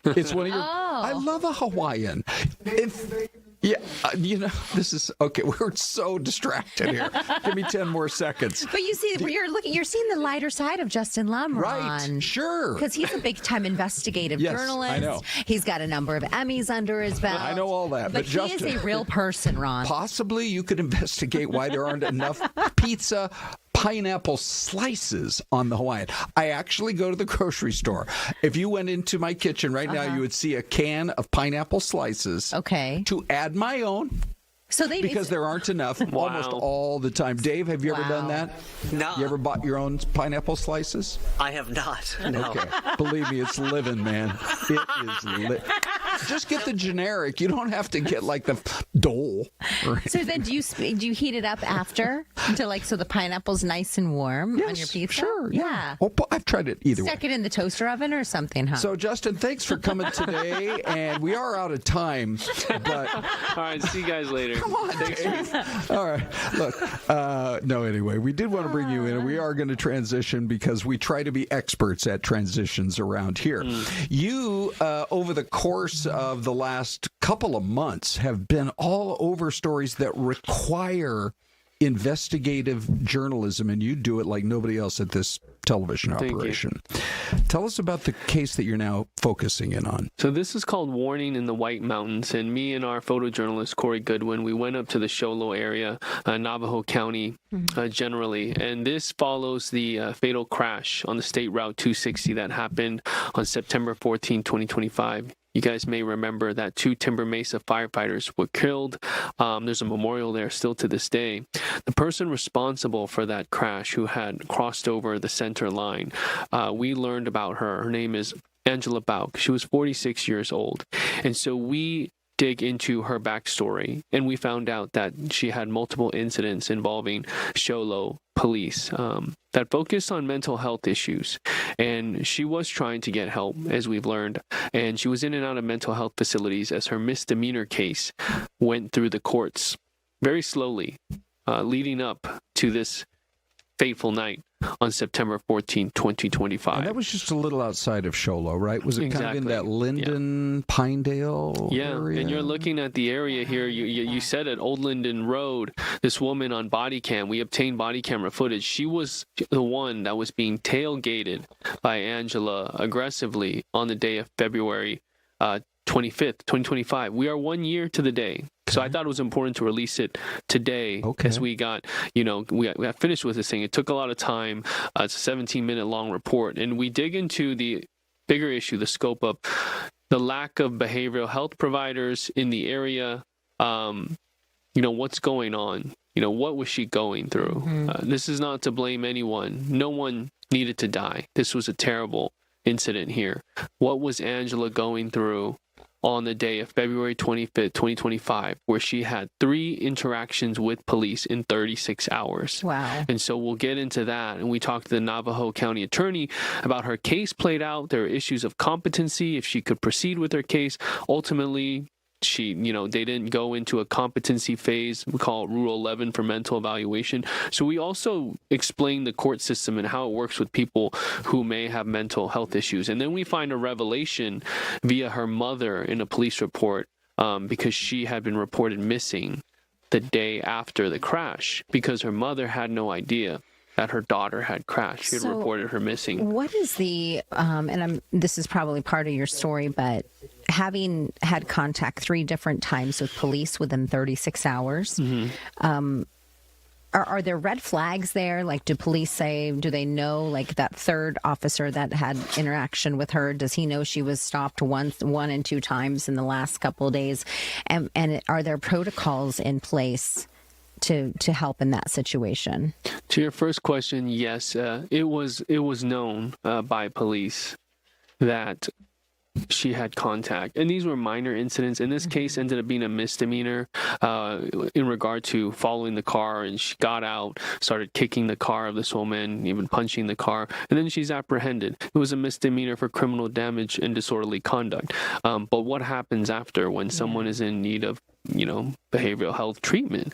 It's one of your... I love a Hawaiian. This is okay. We're so distracted here. Give me 10 more seconds. But you see, you're seeing the lighter side of Justin Lum, Ron. Right? Sure. Because he's a big-time investigative journalist. I know. He's got a number of Emmys under his belt. I know all that, but Justin, he is a real person, Ron. Possibly, you could investigate why there aren't enough pizza pineapple slices on the Hawaiian. I actually go to the grocery store. If you went into my kitchen right now, you would see a can of pineapple slices. Okay. To add my own. Because there aren't enough almost all the time. Dave, have you ever done that? No. You ever bought your own pineapple slices? I have not. No. Okay. Believe me, it's living, man. It is just get the generic. You don't have to get like the Dole. So then do you heat it up after until so the pineapple's nice and warm on your pizza? Sure. Yeah. Well, I've tried it either way. Stick it in the toaster oven or something, huh? So, Justin, thanks for coming today. And we are out of time. But all right. See you guys later. Come on, Dave. All right. Look, anyway, we did want to bring you in. We are going to transition because we try to be experts at transitions around here. You, over the course of the last couple of months, have been all over stories that require investigative journalism, and you do it like nobody else at this television operation. Tell us about the case that you're now focusing in on. So this is called Warning in the White Mountains, and me and our photojournalist, Corey Goodwin, we went up to the Show Low area, Navajo County generally, and this follows the fatal crash on the State Route 260 that happened on September 14, 2025. You guys may remember that 2 Timber Mesa firefighters were killed. There's a memorial there still to this day. The person responsible for that crash, who had crossed over the center line, we learned about her. Her name is Angela Bauk. She was 46 years old. And so we dig into her backstory, and we found out that she had multiple incidents involving Show Low police that focused on mental health issues. And she was trying to get help, as we've learned, and she was in and out of mental health facilities as her misdemeanor case went through the courts very slowly, leading up to this fateful night on September 14, 2025. And that was just a little outside of Show Low, right? Was it kind of in that Linden, Pinedale area? And you're looking at the area here. You said it, Old Linden Road. This woman on body cam, we obtained body camera footage. She was the one that was being tailgated by Angela aggressively on the day of February 25th, 2025. We are 1 year to the day. So I thought it was important to release it today as we got, we got finished with this thing. It took a lot of time. It's a 17-minute long report. And we dig into the bigger issue, the scope of the lack of behavioral health providers in the area. What's going on? What was she going through? This is not to blame anyone. No one needed to die. This was a terrible incident here. What was Angela going through on the day of February 25th, 2025, where she had 3 interactions with police in 36 hours. Wow. And so we'll get into that. And we talked to the Navajo County attorney about her case played out. There are issues of competency, if she could proceed with her case. Ultimately, they didn't go into a competency phase. We call it Rule 11 for mental evaluation. So we also explain the court system and how it works with people who may have mental health issues. And then we find a revelation via her mother in a police report because she had been reported missing the day after the crash because her mother had no idea that her daughter had crashed. She had reported her missing. What is the, this is probably part of your story, but having had contact 3 different times with police within 36 hours, are there red flags there? Like, do police say, do they know, like, that third officer that had interaction with her, does he know she was stopped one and 2 times in the last couple of days? And are there protocols in place to help in that situation? To your first question, yes, it was known by police that she had contact, and these were minor incidents. In this case, ended up being a misdemeanor in regard to following the car, and she got out, started kicking the car of this woman, even punching the car, and then she's apprehended. It was a misdemeanor for criminal damage and disorderly conduct. But what happens after when someone is in need of behavioral health treatment?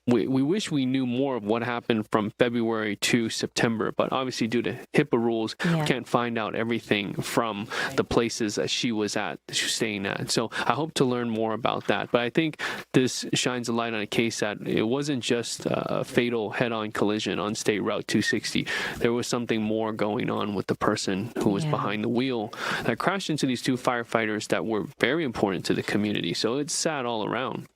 We wish we knew more of what happened from February to September, but obviously due to HIPAA rules, we can't find out everything from the places that she was staying at. So I hope to learn more about that. But I think this shines a light on a case that it wasn't just a fatal head-on collision on State Route 260. There was something more going on with the person who was behind the wheel that crashed into these 2 firefighters that were very important to the community. So it's sad all around.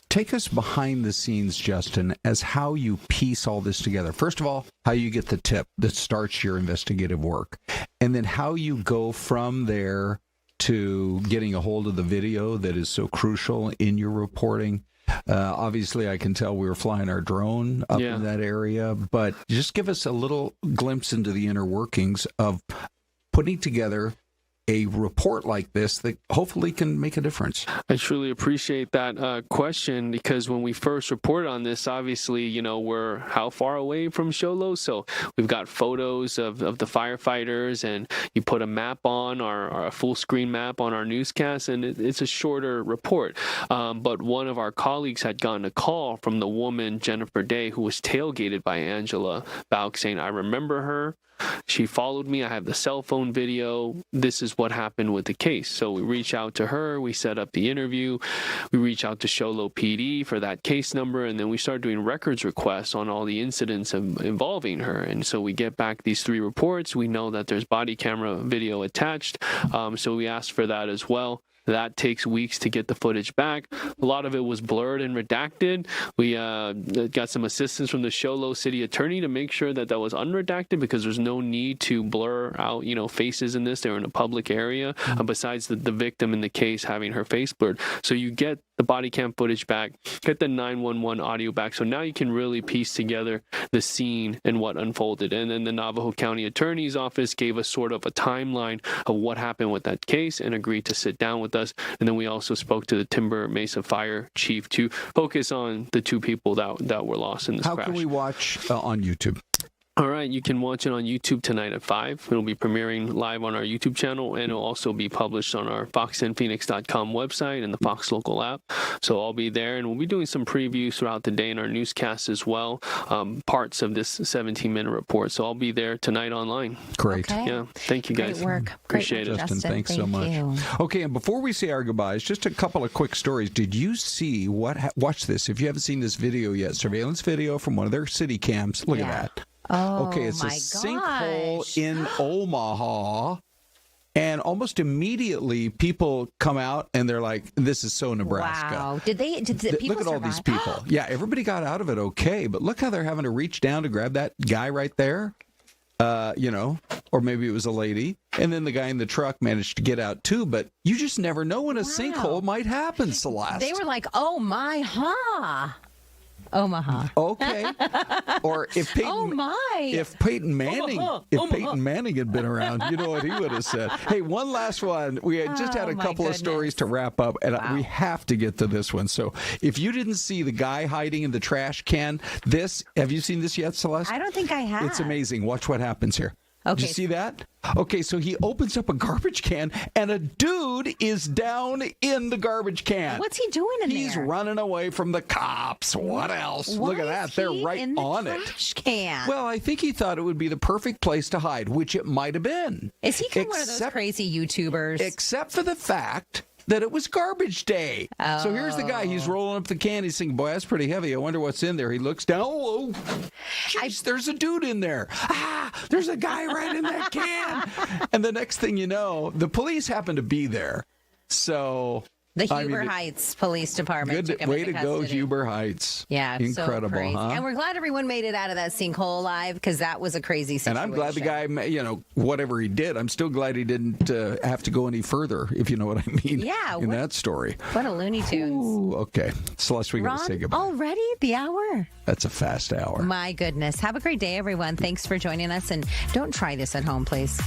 Take us behind the scenes, Justin, as how you piece all this together. First of all, how you get the tip that starts your investigative work, and then how you go from there to getting a hold of the video that is so crucial in your reporting. Obviously, I can tell we were flying our drone up in that area, but just give us a little glimpse into the inner workings of putting together a report like this that hopefully can make a difference. I truly appreciate that question, because when we first reported on this, obviously, we're how far away from Show Low? So we've got photos of the firefighters, and you put a map on, our full screen map on our newscast, and it's a shorter report. But one of our colleagues had gotten a call from the woman, Jennifer Day, who was tailgated by Angela Bauk, saying, I remember her. She followed me. I have the cell phone video. This is what happened with the case. So we reach out to her. We set up the interview. We reach out to Syleste PD for that case number. And then we start doing records requests on all the incidents involving her. And so we get back these 3 reports. We know that there's body camera video attached. So we asked for that as well. That takes weeks to get the footage back. A lot of it was blurred and redacted. We got some assistance from the Syleste city attorney to make sure that was unredacted, because there's no need to blur out, faces in this. They were in a public area, besides the victim in the case having her face blurred. So you get the body cam footage back, get the 911 audio back. So now you can really piece together the scene and what unfolded. And then the Navajo County Attorney's Office gave us sort of a timeline of what happened with that case and agreed to sit down with us. And then we also spoke to the Timber Mesa Fire Chief to focus on the 2 people that were lost in this crash. How can we watch on YouTube? All right, you can watch it on YouTube tonight at 5. It'll be premiering live on our YouTube channel, and it'll also be published on our fox10phoenix.com website and the Fox Local app. So I'll be there, and we'll be doing some previews throughout the day in our newscast as well, parts of this 17-minute report. So I'll be there tonight online. Great. Okay. Yeah, thank you guys. Great work. Appreciate it. Justin, thanks so much. You. Okay, and before we say our goodbyes, just a couple of quick stories. Did you see watch this. If you haven't seen this video yet, surveillance video from one of their city cams. Look at that. Oh, okay, it's my a sinkhole in Omaha, and almost immediately people come out and they're like, "This is so Nebraska." Wow! Did people look at all these people? Yeah, everybody got out of it okay, but look how they're having to reach down to grab that guy right there. Or maybe it was a lady, and then the guy in the truck managed to get out too. But you just never know when a sinkhole might happen, Celeste. They were like, "Oh my, ha." Omaha. Okay. Or if Peyton Manning had been around, you know what he would have said. Hey, one last one. We had just had a couple of stories to wrap up, and we have to get to this one. So if you didn't see the guy hiding in the trash can, have you seen this yet, Celeste? I don't think I have. It's amazing. Watch what happens here. Okay. Did you see that? Okay, so he opens up a garbage can, and a dude is down in the garbage can. What's he doing in there? He's running away from the cops. What else? Look at that. They're right on it. Trash can? Well, I think he thought it would be the perfect place to hide, which it might have been. Is he one of those crazy YouTubers? Except for the fact that it was garbage day. Oh. So here's the guy. He's rolling up the can. He's thinking, boy, that's pretty heavy. I wonder what's in there. He looks down. Oh, geez, there's a dude in there. There's a guy right in that can. And the next thing you know, the police happen to be there. So... The Huber Heights Police Department. Good way to go, Huber Heights. Yeah, incredible, so crazy. Huh? And we're glad everyone made it out of that sinkhole alive, because that was a crazy situation. And I'm glad the guy, whatever he did, I'm still glad he didn't have to go any further, if you know what I mean. Yeah. In that story. What a Looney Tunes. Ooh, okay. Celeste, we got to say goodbye. Already? The hour? That's a fast hour. My goodness. Have a great day, everyone. Thanks for joining us. And don't try this at home, please.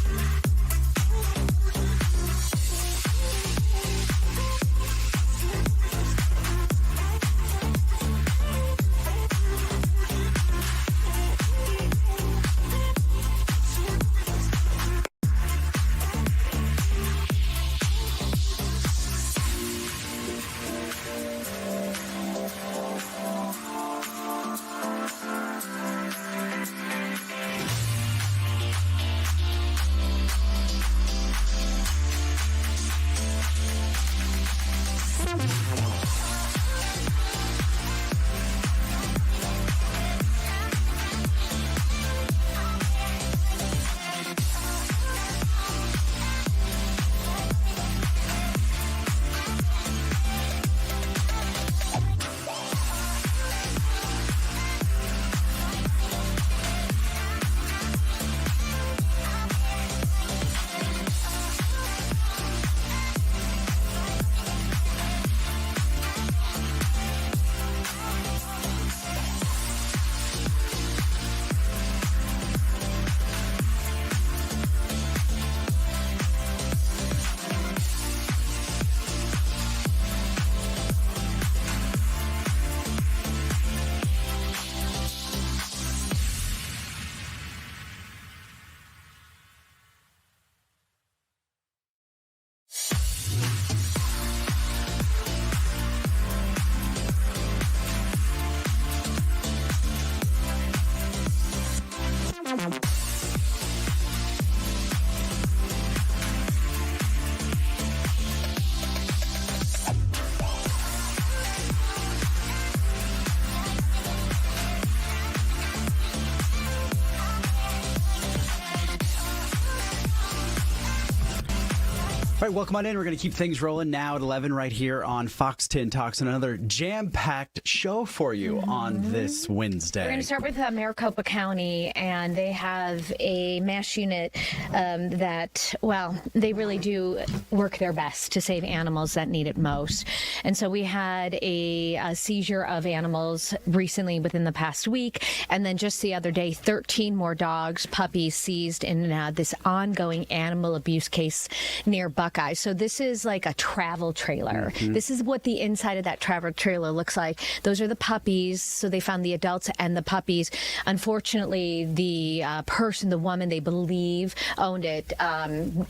All right, welcome on in. We're going to keep things rolling now at 11 right here on Fox 10 Talks, and another jam-packed show for you on this Wednesday. We're going to start with Maricopa County, and they have a MASH unit that, well, they really do work their best to save animals that need it most. And so we had a seizure of animals recently within the past week, and then just the other day, 13 more dogs, puppies seized in this ongoing animal abuse case near Buckeye. So this is like a travel trailer. This is what the inside of that travel trailer looks like. Those are the puppies. So they found the adults and the puppies. Unfortunately, the person, the woman they believe owned it,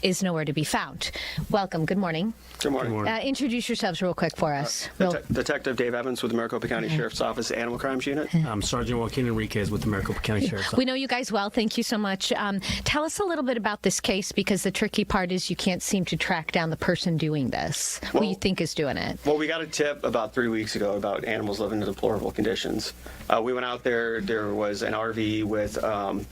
is nowhere to be found. Welcome. Good morning. Good morning. Introduce yourselves real quick for us. Detective Dave Evans with the Maricopa County Sheriff's Office Animal Crimes Unit. I'm Sergeant Joaquin Enriquez with the Maricopa County Sheriff's Office. We know you guys well. Thank you so much. Tell us a little bit about this case, because the tricky part is you can't seem to track down the person doing this. Who you think is doing it? Well, we got a tip about 3 weeks ago about animals living in deplorable conditions. We went out there. There was an RV with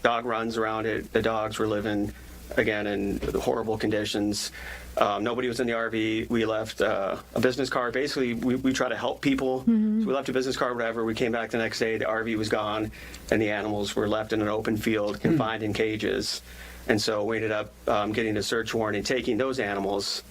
dog runs around it. The dogs were living, again, in horrible conditions. Nobody was in the RV. We left a business card. Basically, we try to help people. So we left a business card, whatever. We came back the next day. The RV was gone, and the animals were left in an open field, confined in cages. And so we ended up getting a search warrant and taking those animals.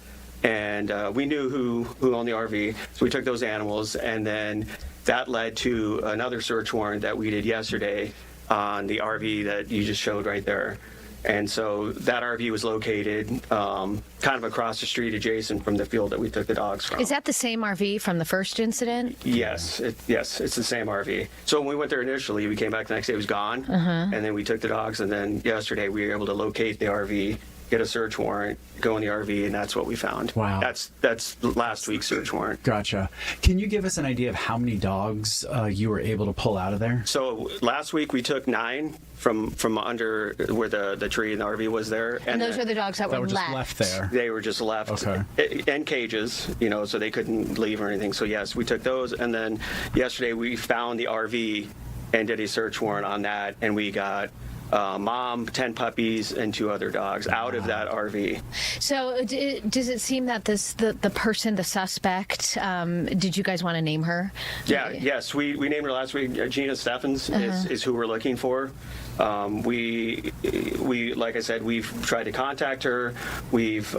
And we knew who owned the RV, so we took those animals. And then that led to another search warrant that we did yesterday on the RV that you just showed right there. And so that RV was located kind of across the street adjacent from the field that we took the dogs from. Is that the same RV from the first incident? Yes, it's the same RV. So when we went there initially, we came back the next day, it was gone. And then we took the dogs, and then yesterday we were able to locate the RV, get a search warrant, go in the RV, and that's what we found. Wow. That's last week's search warrant. Gotcha. Can you give us an idea of how many dogs you were able to pull out of there? So last week we took 9 from under where the tree and the RV was there. And those are the dogs that were just left there. They were just left in cages, so they couldn't leave or anything. So yes, we took those. And then yesterday we found the RV and did a search warrant on that, and we got mom, 10 puppies, and 2 other dogs out of that RV. So does it seem that the person, the suspect, did you guys want to name her? Yes, we named her last week. Gina Steffens is who we're looking for. We like I said, we've tried to contact her. We've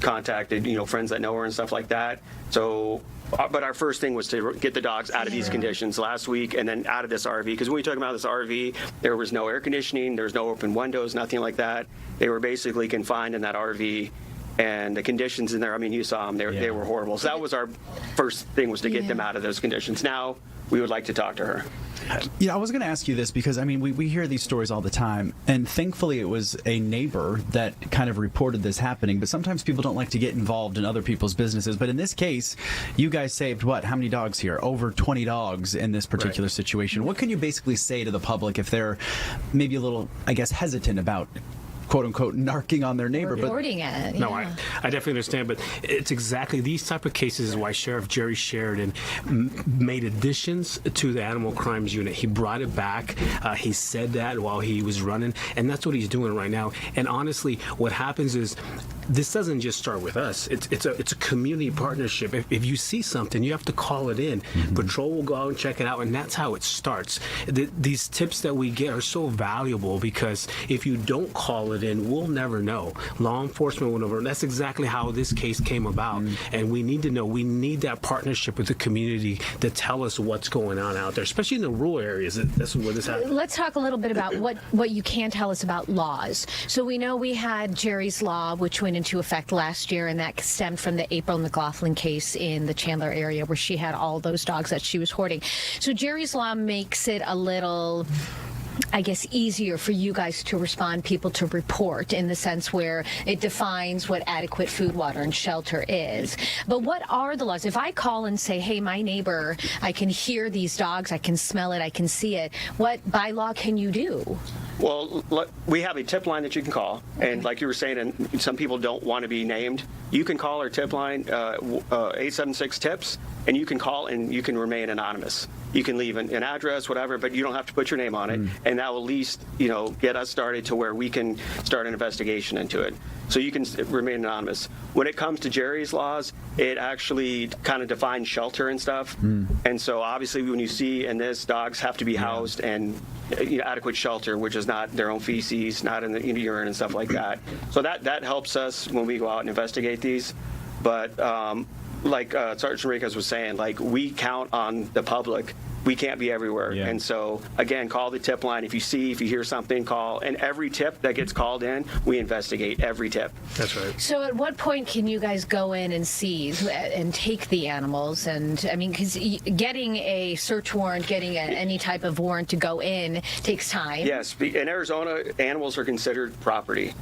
contacted friends that know her and stuff like that. So. But our first thing was to get the dogs out of these conditions last week, and then out of this RV. Because when we took them out of this RV, there was no air conditioning, there was no open windows, nothing like that. They were basically confined in that RV, and the conditions in there, I mean, you saw them, they were horrible. So that was our first thing, was to get them out of those conditions. Now we would like to talk to her. I was going to ask you this because, I mean, we hear these stories all the time, and thankfully it was a neighbor that kind of reported this happening, but sometimes people don't like to get involved in other people's businesses. But in this case, you guys saved, how many dogs here? Over 20 dogs in this particular situation. What can you basically say to the public if they're maybe a little, I guess, hesitant about quote-unquote narking on their neighbor? Reporting it. No, I definitely understand, but it's exactly these type of cases is why Sheriff Jerry Sheridan made additions to the Animal Crimes Unit. He brought it back. He said that while he was running, and that's what he's doing right now. And honestly, what happens is this doesn't just start with us. It's a community partnership. If you see something, you have to call it in. Patrol will go out and check it out, and that's how it starts. These tips that we get are so valuable, because if you don't call it in, we'll never know. Law enforcement will never. That's exactly how this case came about, and we need to know. We need that partnership with the community to tell us what's going on out there, especially in the rural areas. That's where this happens. Let's talk a little bit about what you can tell us about laws. So we know we had Jerry's Law, which went into effect last year, and that stemmed from the April McLaughlin case in the Chandler area, where she had all those dogs that she was hoarding. So Jerry's Law makes it a little, I guess, easier for you guys to respond, people to report, in the sense where it defines what adequate food, water, and shelter is. But what are the laws? If I call and say, hey, my neighbor, I can hear these dogs, I can smell it, I can see it, what by law can you do? Well, we have a tip line that you can call, and like you were saying, and some people don't want to be named, you can call our tip line, 876-TIPS, and you can call and you can remain anonymous. You can leave an address, whatever, but you don't have to put your name on it, and that will at least, get us started to where we can start an investigation into it. so you can remain anonymous. When it comes to Jerry's laws, it actually kind of defines shelter and stuff. And so obviously when you see in this, dogs have to be housed and adequate shelter, which is not their own feces, not in the urine and stuff like that. So that helps us when we go out and investigate these. But like Sergeant Enriquez was saying, like, we count on the public. We can't be everywhere. And so, again, call the tip line. If you hear something, call. And every tip that gets called in, we investigate every tip. That's right. So at what point can you guys go in and seize and take the animals? And, I mean, because getting a search warrant, getting any type of warrant to go in takes time. Yes. In Arizona, animals are considered property.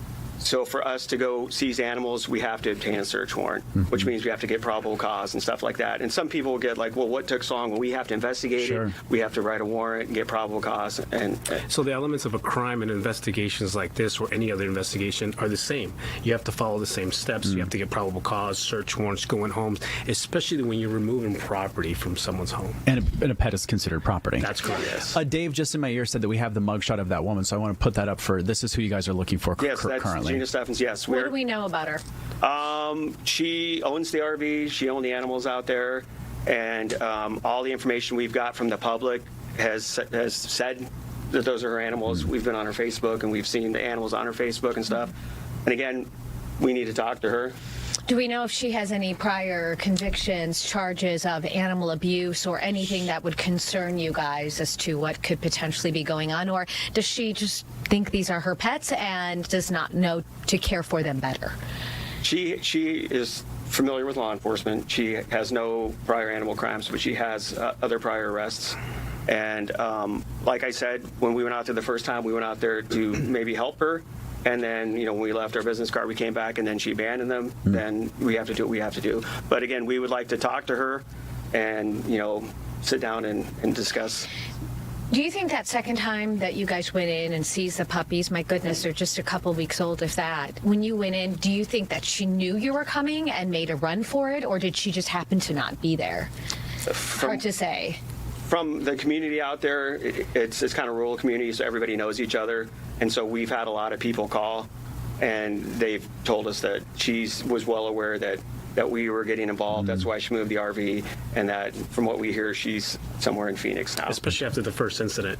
So for us to go seize animals, we have to obtain a search warrant, which means we have to get probable cause and stuff like that. And some people get like, well, what took so long? Well, we have to investigate it. We have to write a warrant and get probable cause. And so the elements of a crime and investigations like this or any other investigation are the same. You have to follow the same steps. You have to get probable cause, search warrants, go in homes, especially when you're removing property from someone's home. And a pet is considered property. That's correct. Yes. Dave, just in my ear, said that we have the mugshot of that woman, so I want to put that up for, this is who you guys are looking for currently. Gina Steffens, yes. What do we know about her? She owns the RV. She owned the animals out there. And all the information we've got from the public has said that those are her animals. We've been on her Facebook, and we've seen the animals on her Facebook and stuff. And again, we need to talk to her. Do we know if she has any prior convictions, charges of animal abuse, or anything that would concern you guys as to what could potentially be going on? Or does she just think these are her pets and does not know to care for them better? She is familiar with law enforcement. She has no prior animal crimes, but she has other prior arrests. And like I said, when we went out there the first time, we went out there to maybe help her. And then, when we left our business card, we came back, and then she abandoned them. Then we have to do what we have to do. But again, we would like to talk to her and, sit down and discuss. Do you think that second time that you guys went in and seized the puppies, my goodness, they're just a couple weeks old, if that, when you went in, do you think that she knew you were coming and made a run for it, or did she just happen to not be there? Hard to say. From the community out there, it's kind of rural community, so everybody knows each other. And so we've had a lot of people call, and they've told us that she was well aware that we were getting involved. That's why she moved the RV, and that from what we hear, she's somewhere in Phoenix now. Especially after the first incident,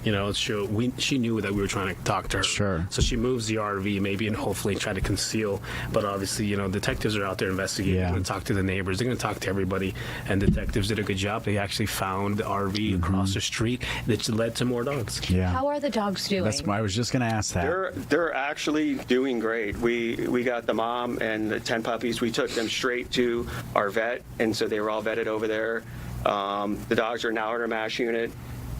she knew that we were trying to talk to her. Sure. So she moves the RV maybe and hopefully try to conceal. But obviously, detectives are out there investigating. They're going to talk to the neighbors. They're going to talk to everybody. And detectives did a good job. They actually found the RV across the street that led to more dogs. Yeah. How are the dogs doing? That's why I was just going to ask that. They're actually doing great. We got the mom and the 10 puppies. We took them straight to our vet, and so they were all vetted over there. The dogs are now in our MASH unit,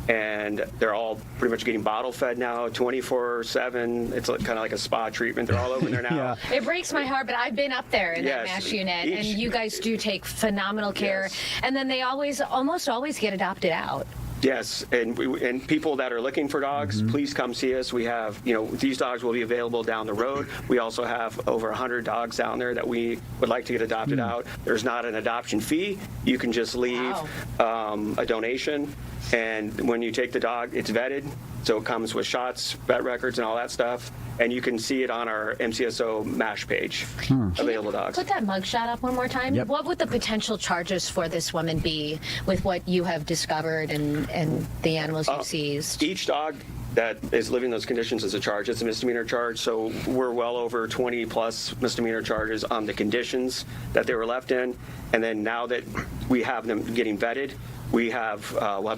and they're all pretty much getting bottle fed now 24/7. It's kind of like a spa treatment. They're all over there now. It breaks my heart, but I've been up there in that MASH unit, and you guys do take phenomenal care. And then they almost always get adopted out. Yes, and people that are looking for dogs, please come see us. We have, these dogs will be available down the road. We also have over 100 dogs down there that we would like to get adopted out. There's not an adoption fee. You can just leave a donation, and when you take the dog, it's vetted, so it comes with shots, vet records, and all that stuff. And you can see it on our MCSO MASH page, available dogs. Put that mugshot up one more time. Yep. What would the potential charges for this woman be with what you have discovered and the animals you've seized? Each dog that is living those conditions is a charge. It's a misdemeanor charge, so we're well over 20 plus misdemeanor charges on the conditions that they were left in. And then now that we have them getting vetted, we'll have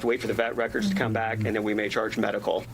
to wait for the vet records to come back, and then we may charge medical.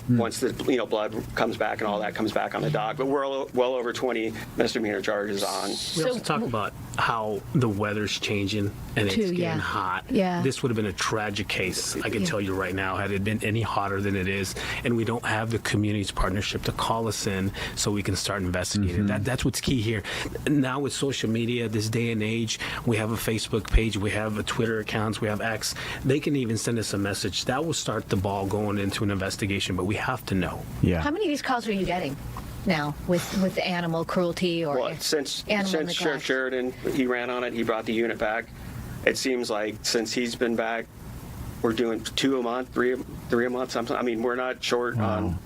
Once the blood comes back and all that comes back on the dog. But we're well over 20 misdemeanor charges on. We also talk about how the weather's changing and it's getting hot. Yeah. This would have been a tragic case, I can tell you right now, had it been any hotter than it is. And we don't have the community's partnership to call us in so we can start investigating. That's what's key here. Now with social media, this day and age, we have a Facebook page, we have a Twitter accounts, we have X. They can even send us a message. That will start the ball going into an investigation, but we have to know. Yeah. How many of these calls are you getting now with animal cruelty or since neglect? Sheriff Sheridan, he ran on it, he brought the unit back. It seems like since he's been back, we're doing 2 a month, three a month, something. I mean, we're not short on,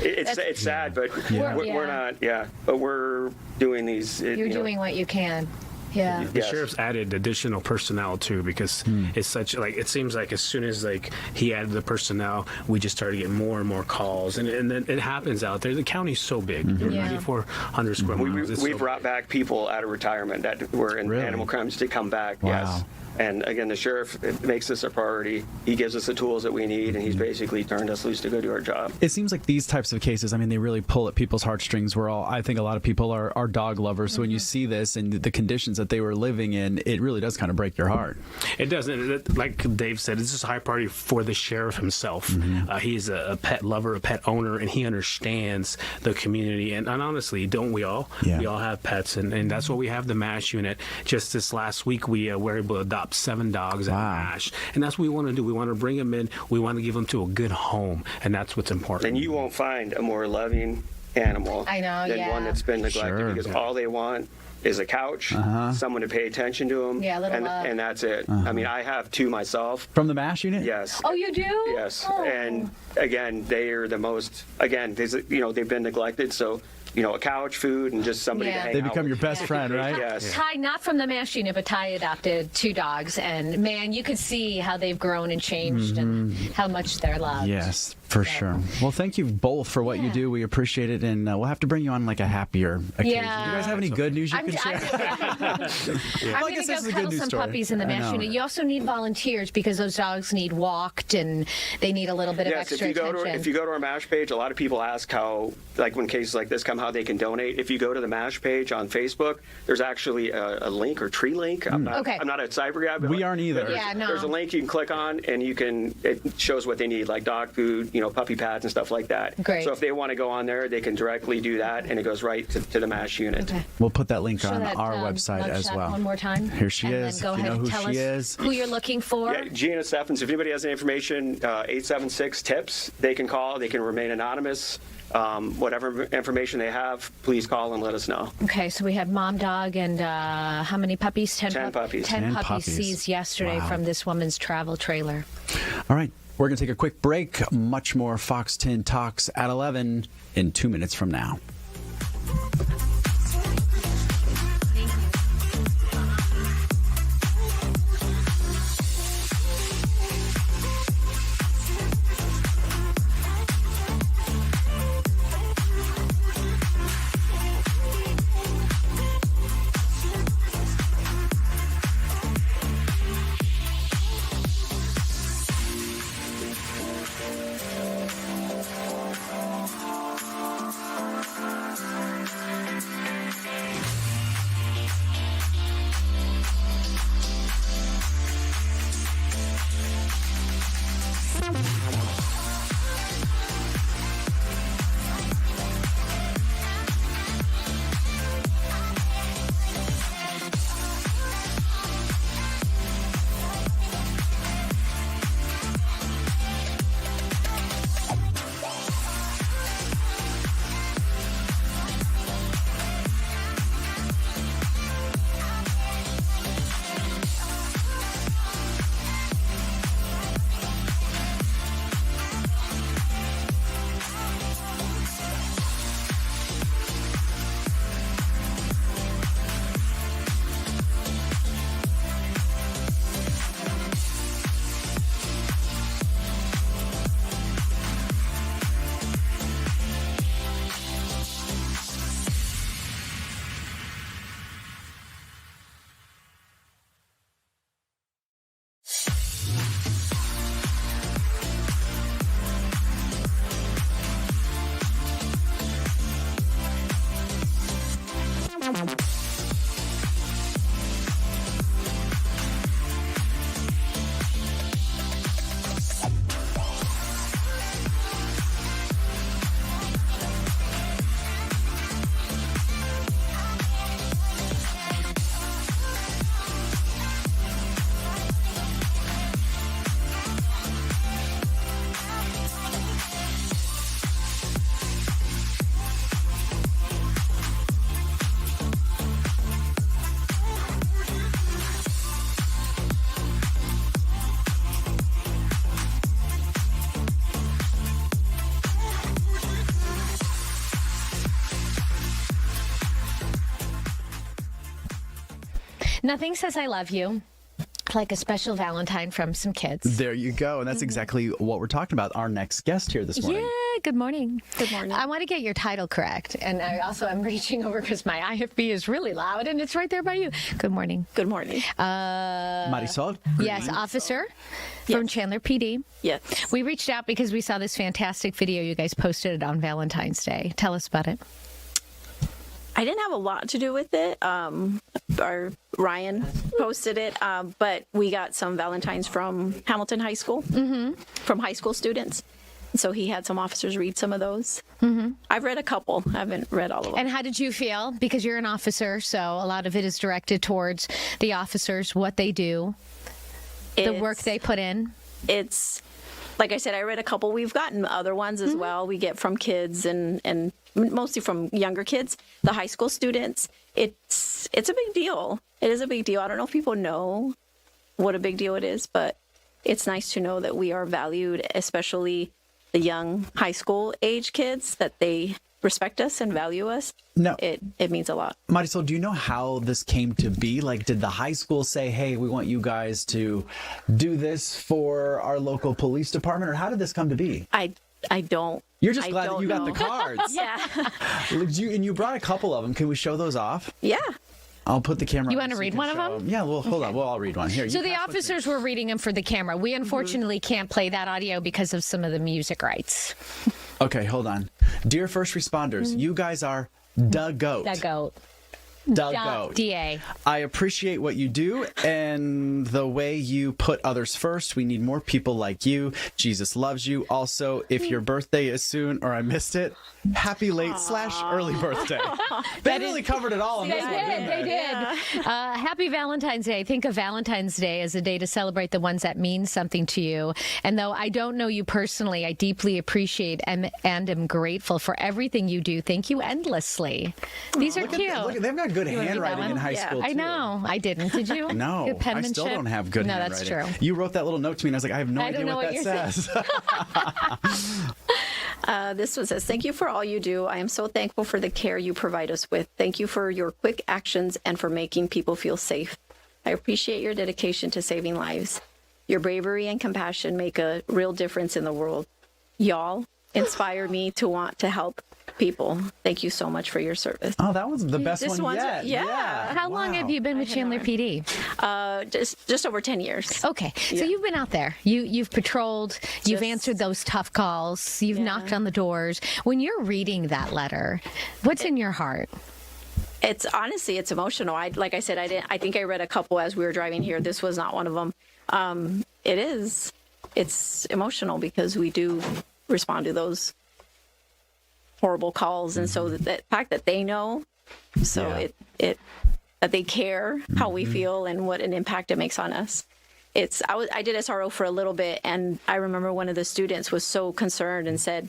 It's sad, but we're not. Yeah, but we're doing these. You're doing what you can. Yeah. The sheriff's added additional personnel too, because it's such it seems like as soon as he added the personnel, we just started getting more and more calls, and then it happens out there. The county's so big, 9,400 square miles. We brought back people out of retirement that were in animal crimes to come back. Wow. Yes. And again, the sheriff makes this a priority. He gives us the tools that we need, and he's basically turned us loose to go do our job. It seems like these types of cases, I mean, they really pull at people's heartstrings. I think a lot of people are dog lovers. So when you see this and the conditions that they were living in, it really does kind of break your heart. It does. And like Dave said, it's just a high priority for the sheriff himself. He's a pet lover, a pet owner, and he understands the community. And honestly, don't we all? Yeah. We all have pets, and that's why we have the MASH unit. Just this last week, we were able to adopt 7 dogs at MASH, and that's what we want to do. We want to bring them in. We want to give them to a good home, and that's what's important. And you won't find a more loving animal than one that's been neglected, because all they want is a couch, someone to pay attention to them, and that's it. I mean, I have 2 myself. From the MASH unit? Yes. Oh, you do? Yes. Oh. And again, they are the most. Again, they've been neglected, so. A couch, food, and just somebody to hang out with. They become your best friend, right? Yes. Ty, not from the MASH unit, but Ty adopted 2 dogs, and man, you could see how they've grown and changed and how much they're loved. Yes, for sure. Well, thank you both for what you do. We appreciate it, and we'll have to bring you on a happier occasion. Yeah. Do you guys have any good news you can share? I'm going to go cuddle some puppies in the MASH unit. You also need volunteers, because those dogs need walked and they need a little bit of extra attention. If you go to our MASH page, a lot of people ask how, when cases like this come, how they can donate. If you go to the MASH page on Facebook, there's actually a link or tree link. I'm not a cyber guy, but we aren't either. There's a link you can click on, and it shows what they need, like dog food, puppy pads and stuff like that. Great. So if they want to go on there, they can directly do that, and it goes right to the MASH unit. Okay. We'll put that link on our website as well. One more time. Here she is. Then go ahead and tell us who you're looking for. Yeah, Gina Steffens. If anybody has any information, 876-TIPS. They can call. They can remain anonymous. Whatever information they have, please call and let us know. Okay, so we had mom dog and how many puppies? 10 puppies. 10 puppies seized yesterday from this woman's travel trailer. All right, we're going to take a quick break. Much more Fox 10 Talks at 11 in 2 minutes from now. Nothing says I love you like a special Valentine from some kids. There you go. And that's exactly what we're talking about. Our next guest here this morning. Yeah, good morning. Good morning. I want to get your title correct. And I'm reaching over because my IFB is really loud and it's right there by you. Good morning. Good morning. Marisol? Yes, officer from Chandler PD. Yes. We reached out because we saw this fantastic video you guys posted on Valentine's Day. Tell us about it. I didn't have a lot to do with it. Our Ryan posted it, but we got some Valentines from Hamilton High School, from high school students. So he had some officers read some of those. I've read a couple. I haven't read all of them. And how did you feel? Because you're an officer, so a lot of it is directed towards the officers, what they do, the work they put in. It's, like I said, I read a couple. We've gotten other ones as well. We get from kids and mostly from younger kids, the high school students. It's a big deal. It is a big deal. I don't know if people know what a big deal it is, but it's nice to know that we are valued, especially the young high school age kids, that they respect us and value us. No. It means a lot. Marisol, do you know how this came to be? Like, did the high school say, hey, we want you guys to do this for our local police department? Or how did this come to be? I don't. You're just glad that you got the cards. Yeah. And you brought a couple of them. Can we show those off? Yeah. I'll put the camera. You want to read one of them? Yeah, well, hold on. Well, I'll read one. Here. So the officers were reading them for the camera. We unfortunately can't play that audio because of some of the music rights. Okay, hold on. Dear first responders, you guys are the GOAT. The GOAT. The GOAT. DA. I appreciate what you do and the way you put others first. We need more people like you. Jesus loves you. Also, if your birthday is soon or I missed it, happy late/early birthday. They really covered it all in this one, didn't they? They did. Happy Valentine's Day. Think of Valentine's Day as a day to celebrate the ones that mean something to you. And though I don't know you personally, I deeply appreciate and am grateful for everything you do. Thank you endlessly. These are cute. Look, they've got good handwriting in high school, too. I know. I didn't. Did you? No. Good penmanship? I still don't have good handwriting. No, that's true. You wrote that little note to me, and I was like, I have no idea what that says. This one says, thank you for all you do. I am so thankful for the care you provide us with. Thank you for your quick actions and for making people feel safe. I appreciate your dedication to saving lives. Your bravery and compassion make a real difference in the world. Y'all inspire me to want to help people. Thank you so much for your service. Oh, that was the best one yet. Yeah. How long have you been with Chandler PD? Just over 10 years. Okay. So you've been out there. You've patrolled. You've answered those tough calls. You've knocked on the doors. When you're reading that letter, what's in your heart? It's honestly, it's emotional. Like I said, I think I read a couple as we were driving here. This was not one of them. It's emotional because we do respond to those horrible calls, and so the fact that they know, that they care how we feel and what an impact it makes on us. I did SRO for a little bit, and I remember one of the students was so concerned and said,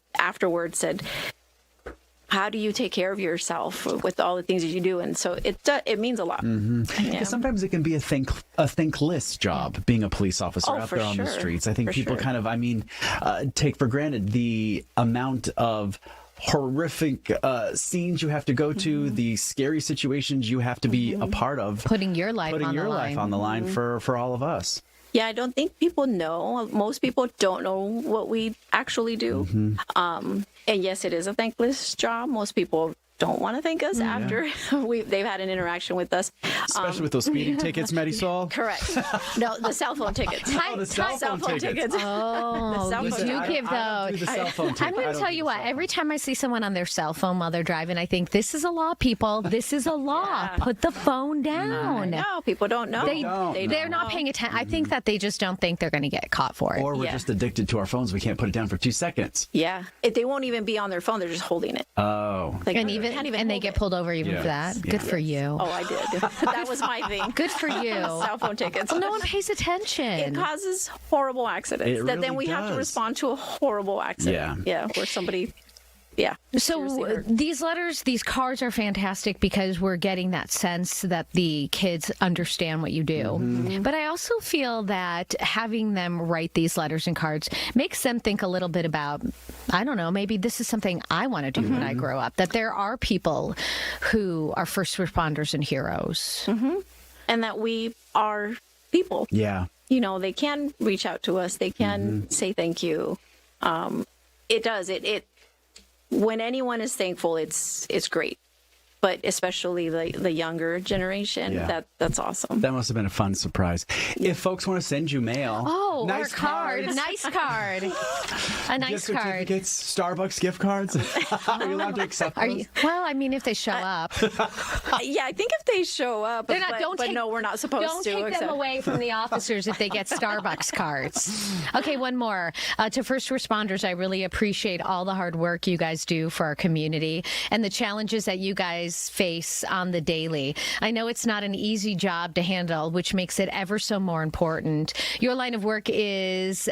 how do you take care of yourself with all the things that you do? And so it means a lot. Because sometimes it can be a thankless job being a police officer out there on the streets. I think people kind of, take for granted the amount of horrific scenes you have to go to, the scary situations you have to be a part of. Putting your life on the line for all of us. Yeah, I don't think people know. Most people don't know what we actually do. And yes, it is a thankless job. Most people don't want to thank us after they've had an interaction with us. Especially with those speeding tickets, Marisol. Correct. No, the cell phone tickets. The cell phone tickets. Oh, you give those. I'm going to tell you what, every time I see someone on their cell phone while they're driving, I think, this is a law, people. This is a law. Put the phone down. No, people don't know. They're not paying attention. I think that they just don't think they're going to get caught for it. Or we're just addicted to our phones. We can't put it down for 2 seconds. Yeah. They won't even be on their phone. They're just holding it. Oh. And they get pulled over even for that. Yeah. Good for you. Oh, I did. That was my thing. Good for you. Cell phone tickets. Well, no one pays attention. It causes horrible accidents. Then we have to respond to a horrible accident. Yeah. Where somebody. Yeah. So these letters, these cards are fantastic because we're getting that sense that the kids understand what you do. But I also feel that having them write these letters and cards makes them think a little bit about, I don't know, maybe this is something I want to do when I grow up, that there are people who are first responders and heroes. and that we are people. Yeah. You know, they can reach out to us. They can say thank you. It does. It when anyone is thankful, it's great. But especially the younger generation, that's awesome. That must have been a fun surprise. If folks want to send you mail, or card, nice card, a nice gift card, certificates, Starbucks gift cards. Are you allowed to accept those? Well, I mean, if they show up. Yeah, I think if they show up, they're not. But no, we're not supposed to. Don't take them away from the officers if they get Starbucks cards. Okay, one more. To first responders, I really appreciate all the hard work you guys do for our community and the challenges that you guys face on the daily. I know it's not an easy job to handle, which makes it ever so more important. Your line of work is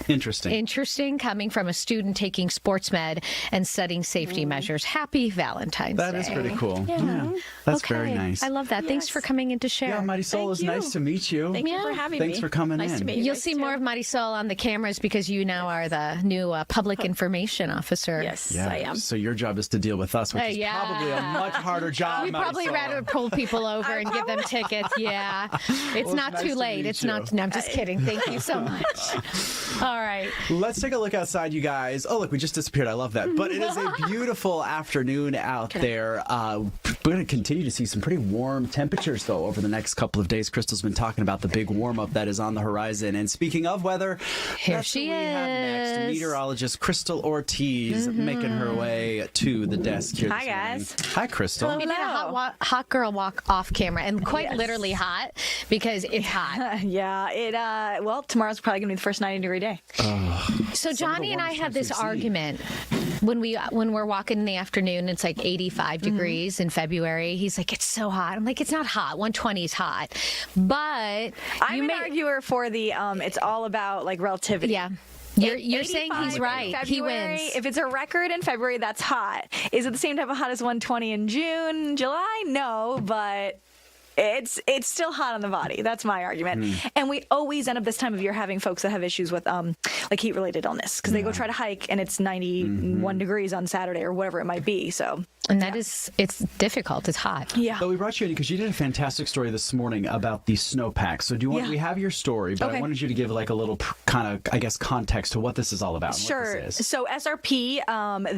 Interesting, coming from a student taking sports med and studying safety measures. Happy Valentine's Day. That is pretty cool. Yeah. That's very nice. I love that. Yes. Thanks for coming in to share. Yeah, Marisol, it was nice to meet you. Thank you for having me. Thanks for coming nice in. To meet you. You'll see more of Marisol on the cameras because you now are the new public information officer. Yes, I am. So your job is to deal with us, which is probably a much harder job. We'd probably rather pull people over and give them tickets. Yeah. It's not nice too late. It's not. No, I'm just kidding. Thank you so much. All right. Let's take a look outside, you guys. Oh, look, we just disappeared. I love that. But it is a beautiful afternoon out there. We're going to continue to see some pretty warm temperatures, though, over the next couple of days. Crystal's been talking about the big warm-up that is on the horizon. And speaking of weather, here she is. Have next. Meteorologist Krystal Ortiz making her way to the desk here this morning. Guys. Hi, Krystal. We did a hot girl walk off camera, and quite literally hot because it's hot. Well, tomorrow's probably going to be the first 90-degree day. So Johnny and I have this argument when we're walking in the afternoon. It's like 85 degrees in February. He's like, it's so hot. I'm like, it's not hot. 120 is hot. But I'm an arguer for the it's all about like relativity. Yeah. You're saying he's right. He wins. If it's a record in February, that's hot. Is it the same type of hot as 120 in June, July? No, but it's still hot on the body. That's my argument. And we always end up this time of year having folks that have issues with like heat-related illness because they go try to hike and it's 91 degrees on Saturday or whatever it might be. So. And it's difficult. It's hot. Yeah. But we brought you in because you did a fantastic story this morning about the Snowpack. So we have your story, but I wanted you to give like a little kind of, I guess, context to what this is all about. Sure. What this is. So SRP,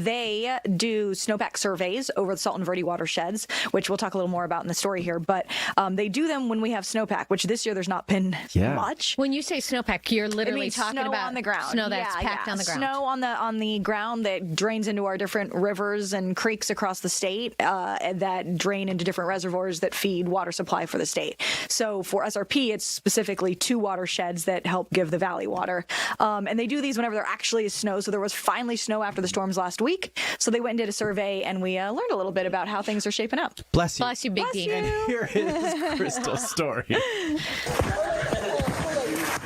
they do snowpack surveys over the Salt and Verde watersheds, which we'll talk a little more about in the story here. But they do them when we have snowpack, which this year there's not been much. When you say snowpack, you're literally talking snow about on the ground. Snow that's packed on the ground. Snow on the ground that drains into our different rivers and creeks across the state that drain into different reservoirs that feed water supply for the state. So for SRP, it's specifically 2 watersheds that help give the valley water. And they do these whenever there actually is snow. So there was finally snow after the storms last week. So they went and did a survey, and we learned a little bit about how things are shaping up. Bless you. Bless you, Big D. And here is Krystal's story.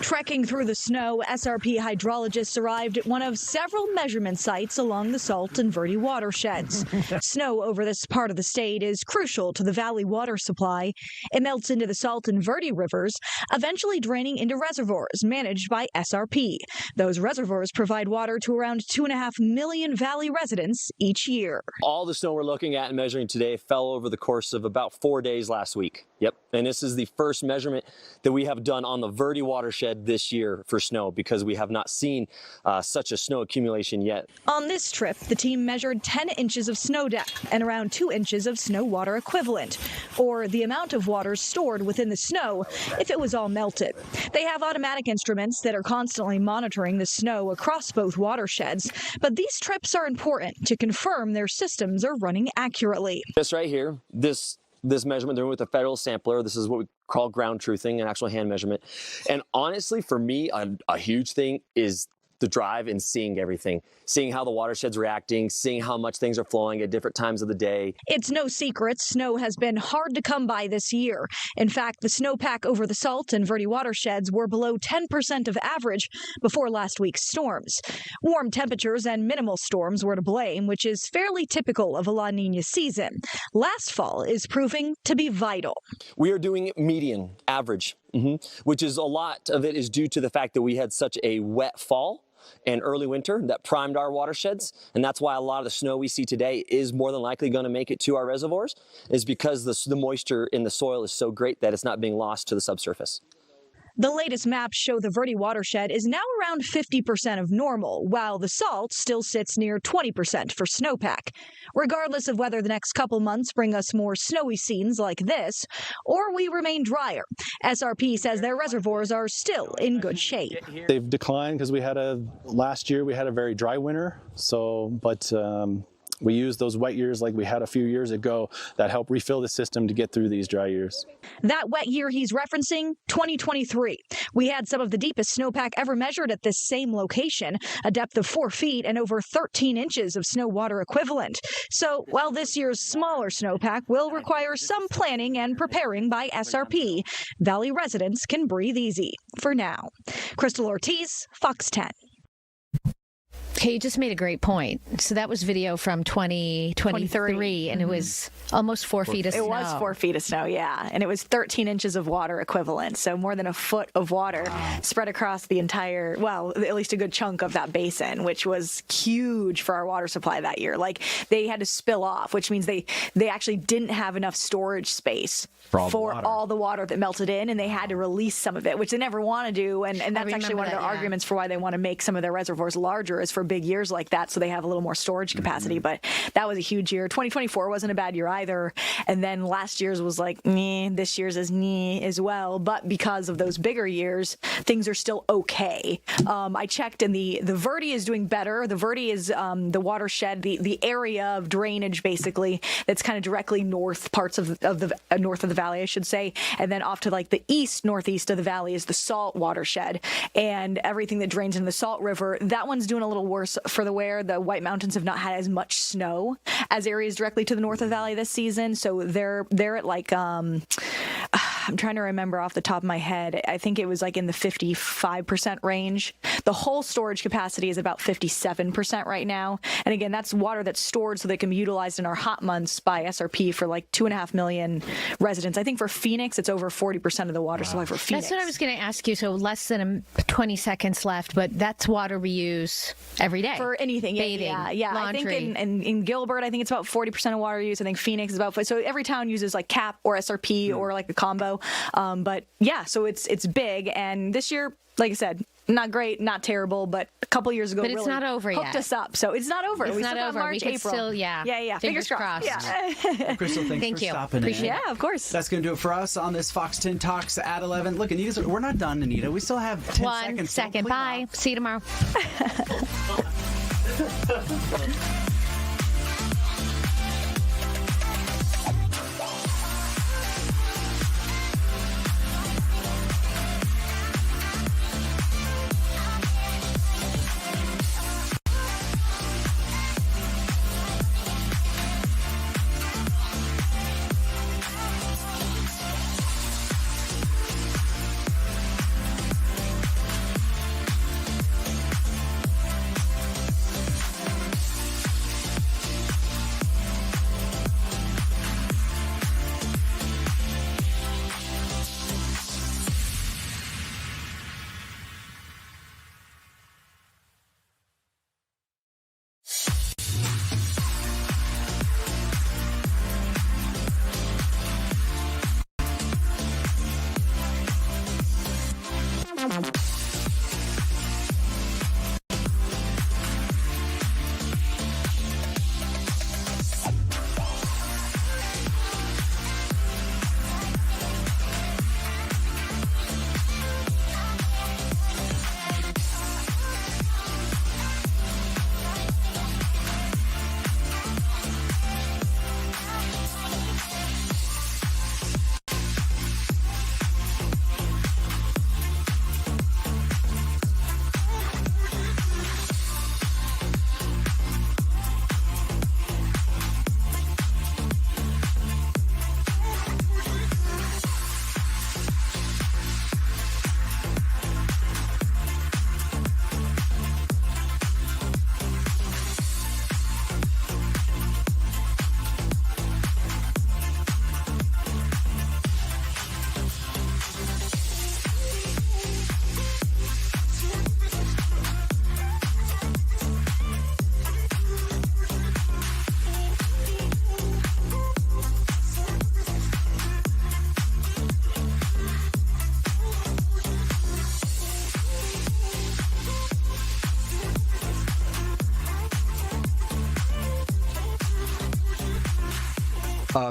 Trekking through the snow, SRP hydrologists arrived at one of several measurement sites along the Salt and Verde watersheds. Snow over this part of the state is crucial to the valley water supply. It melts into the Salt and Verde rivers, eventually draining into reservoirs managed by SRP. Those reservoirs provide water to around 2.5 million valley residents each year. All the snow we're looking at and measuring today fell over the course of about 4 days last week. Yep. And this is the first measurement that we have done on the Verde watershed this year for snow because we have not seen such a snow accumulation yet. On this trip, the team measured 10 inches of snow depth and around 2 inches of snow water equivalent, or the amount of water stored within the snow if it was all melted. They have automatic instruments that are constantly monitoring the snow across both watersheds, but these trips are important to confirm their systems are running accurately. This right here, this measurement, they're with a federal sampler. This is what we call ground truthing, an actual hand measurement. And honestly, for me, a huge thing is the drive and seeing everything, seeing how the watershed's reacting, seeing how much things are flowing at different times of the day. It's no secret snow has been hard to come by this year. In fact, the snowpack over the Salt and Verde watersheds were below 10% of average before last week's storms. Warm temperatures and minimal storms were to blame, which is fairly typical of a La Nina season. Last fall is proving to be vital. We are doing median, average, which is a lot of it is due to the fact that we had such a wet fall. and early winter that primed our watersheds. And that's why a lot of the snow we see today is more than likely going to make it to our reservoirs, is because the moisture in the soil is so great that it's not being lost to the subsurface. The latest maps show the Verde watershed is now around 50% of normal, while the salt still sits near 20% for snowpack. Regardless of whether the next couple months bring us more snowy scenes like this, or we remain drier, SRP says their reservoirs are still in good shape. They've declined because last year we had a very dry winter, but we used those wet years like we had a few years ago that helped refill the system to get through these dry years. That wet year he's referencing, 2023. We had some of the deepest snowpack ever measured at this same location, a depth of 4 feet and over 13 inches of snow water equivalent. So while this year's smaller snowpack will require some planning and preparing by SRP, Valley residents can breathe easy for now. Krystal Ortiz, Fox 10. Okay, you just made a great point. So that was video from 2023, and it was almost 4 feet of snow. It was 4 feet of snow, yeah. And it was 13 inches of water equivalent. So more than a foot of water spread across the entire, well, at least a good chunk of that basin, which was huge for our water supply that year. Like, they had to spill off, which means they actually didn't have enough storage space for all the water that melted in, and they had to release some of it, which they never want to do. And that's actually one of their arguments for why they want to make some of their reservoirs larger, is for big years like that, so they have a little more storage capacity. But that was a huge year. 2024 wasn't a bad year either, and then last year's was like this year's is as well. But because of those bigger years, things are still okay. I checked, and the Verde is doing better. The Verde is the watershed, the area of drainage basically that's kind of directly north parts of the north of the valley, I should say, and then off to like the east northeast of the valley is the salt watershed, and everything that drains into the Salt River. That one's doing a little worse for the White Mountains have not had as much snow as areas directly to the north of the valley this season. So they're at like I'm trying to remember off the top of my head. I think it was like in the 55% range. The whole storage capacity is about 57% right now. And again, that's water that's stored so they can be utilized in our hot months by SRP for like 2.5 million residents. I think for Phoenix, it's over 40% of the water supply for Phoenix. That's what I was going to ask you. So less than 20 seconds left, but that's water we use every day. For anything. Bathing, yeah. laundry. I think in Gilbert, I think it's about 40% of water use. I think Phoenix is about, so every town uses like CAP or SRP or like a combo. But yeah, so it's big. And this year, like I said, not great, not terrible, but a couple years ago, but it's really not over yet. Hooked us up. So it's not over. It's we not still got over. March, we April. Still, yeah. Fingers crossed. Yeah. Krystal, thanks for stopping in. Yeah, of course. That's going to do it for us on this Fox 10 Talks at 11. Look, Anita, we're not done, Anita. We still have 10 seconds. 1 second. Bye. See you tomorrow.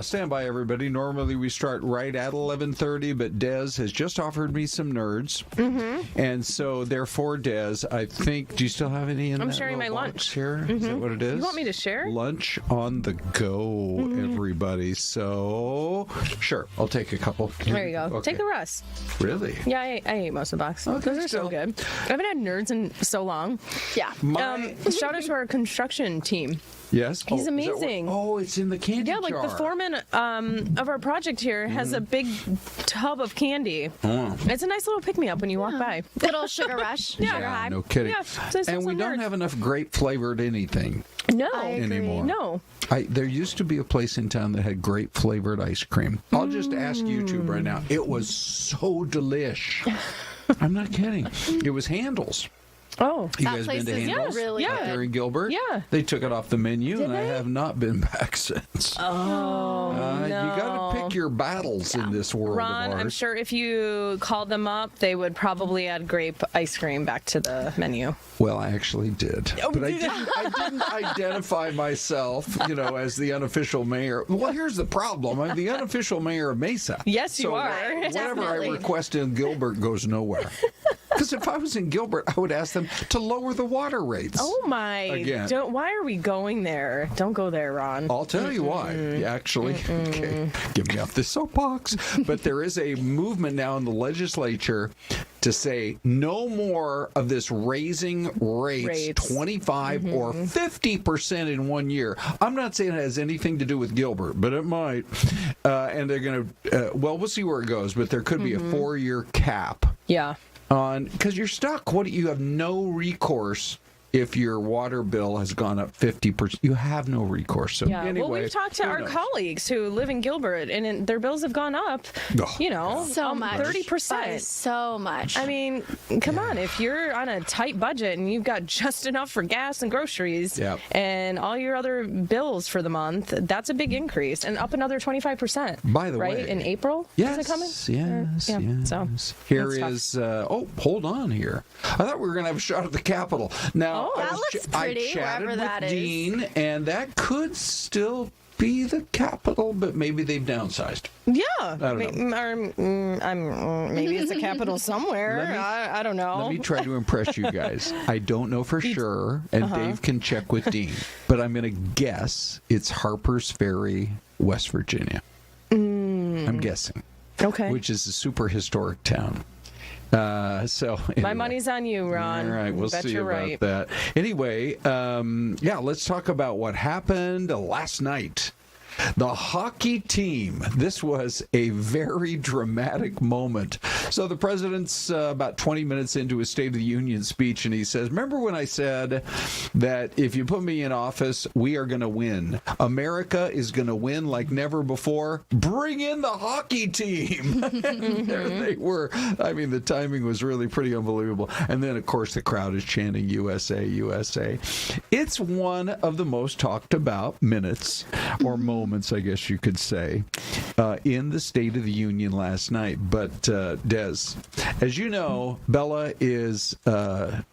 Stand by, everybody. Normally we start right at 11:30, but Des has just offered me some nerds. And so, therefore, Des, I think, do you still have any in I'm that sharing my little box lunch. here? Is that what it is? You want me to share? Lunch on the go, everybody. So, sure, I'll take a couple. There you go. Okay. Take the rest. Really? Yeah, I ate most of the box. Those are so good. I haven't had nerds in so long. Yeah. Shout out to our construction team. Yes? He's amazing. It's in the candy jar. Yeah, like the foreman of our project here has a big tub of candy. It's a nice little pick-me-up when you walk by. Little sugar rush. Yeah. Sugar high. No kidding. Yeah, and we don't have enough grape-flavored anything. No. Anymore. No. There used to be a place in town that had grape-flavored ice cream. I'll just ask YouTube right now. It was so delish. I'm not kidding. It was Handel's. Oh, you guys been to Handel's? Really out there in Gilbert? Yeah. They took it off the menu, Did and they? I have not been back since. Oh, no. You got to pick your battles in this world Ron, of ours. I'm sure if you called them up, they would probably add grape ice cream back to the menu. Well, I actually did. Oh, But I did you? didn't identify myself, as the unofficial mayor. Well, here's the problem. I'm the unofficial mayor of Mesa. Yes, you are. Whatever Definitely. I request in Gilbert goes nowhere. Because if I was in Gilbert, I would ask them to lower the water rates. Oh, my. Again. Why are we going there? Don't go there, Ron. I'll tell you why. Actually, okay, get me off this soapbox. But there is a movement now in the legislature to say no more of this raising rates 25 or 50% in 1 year. I'm not saying it has anything to do with Gilbert, but it might. And they're going to, we'll see where it goes, but there could be a 4-year cap. Yeah. Because you're stuck. You have no recourse if your water bill has gone up 50%. You have no recourse. So Yeah. anyway, Well, we've talked to our colleagues who live in Gilbert, and their bills have gone up, so much. 30%. So much. I mean, come on. If you're on a tight budget and you've got just enough for gas and groceries and all your other bills for the month, that's a big increase. And up another 25%. By the way. In April? Yes, Is it coming? yes. So, here that's tough. is, hold on here. I thought we were going to have a shot at the Capitol. Now, that looks pretty, I chatted wherever that with is. Dean, and that could still be the Capitol, but maybe they've downsized. Yeah. I don't know. Maybe it's a capital somewhere. I don't know. Let me try to impress you guys. I don't know for sure, and Dave can check with Dean, but I'm going to guess it's Harper's Ferry, West Virginia. I'm guessing. Okay. Which is a super historic town. So anyway. My money's on you, Ron. All right, we'll Bet see you're about right. that. Anyway, let's talk about what happened last night. The hockey team. This was a very dramatic moment. So the president's about 20 minutes into his State of the Union speech, and he says, remember when I said that if you put me in office, we are going to win. America is going to win like never before. Bring in the hockey team. And there they were. I mean, the timing was really pretty unbelievable. And then, of course, the crowd is chanting USA, USA. It's one of the most talked about minutes or moments, I guess you could say, in the State of the Union last night. But Des, as you know, Bella is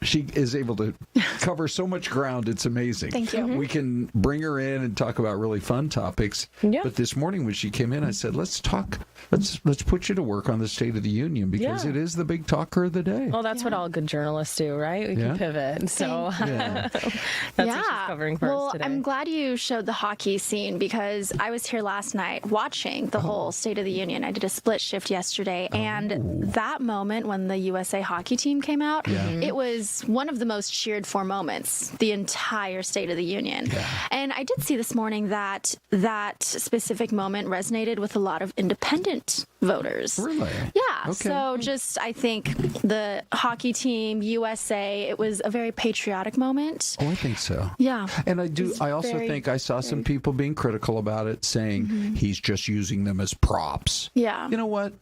she is able to cover so much ground. It's amazing. Thank you. We can bring her in and talk about really fun topics. Yeah. But this morning when she came in, I said, let's put you to work on the State of the Union because it is the big talker of the day. Well, that's what all good journalists do, right? We can pivot. So that's what she's covering for us today. I'm glad you showed the hockey scene because I was here last night watching the whole State of the Union. I did a split shift yesterday, and that moment when the USA hockey team came out, it was one of the most cheered for moments the entire State of the Union. And I did see this morning that that specific moment resonated with a lot of independent voters. Really? Yeah. Okay. So I think the hockey team, USA, it was a very patriotic moment. Oh, I think so. Yeah. And I also think I saw some people being critical about it, saying he's just using them as props. Yeah. You know what?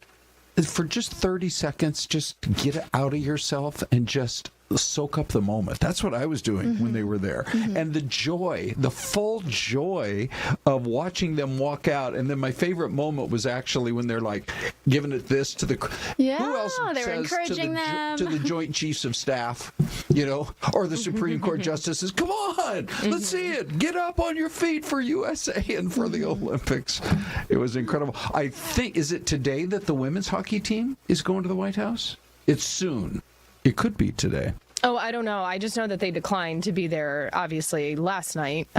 For just 30 seconds, just get it out of yourself and just soak up the moment. That's what I was doing when they were there. And the joy, the full joy of watching them walk out. And then my favorite moment was actually when they're like giving it this to the... Yeah, who else they were says encouraging them. to the Joint Chiefs of Staff, or the Supreme Court justices, come on, let's see it. Get up on your feet for USA and for the Olympics. It was incredible. I think, is it today that the women's hockey team is going to the White House? It's soon. It could be today. Oh, I don't know. I just know that they declined to be there, obviously, last night,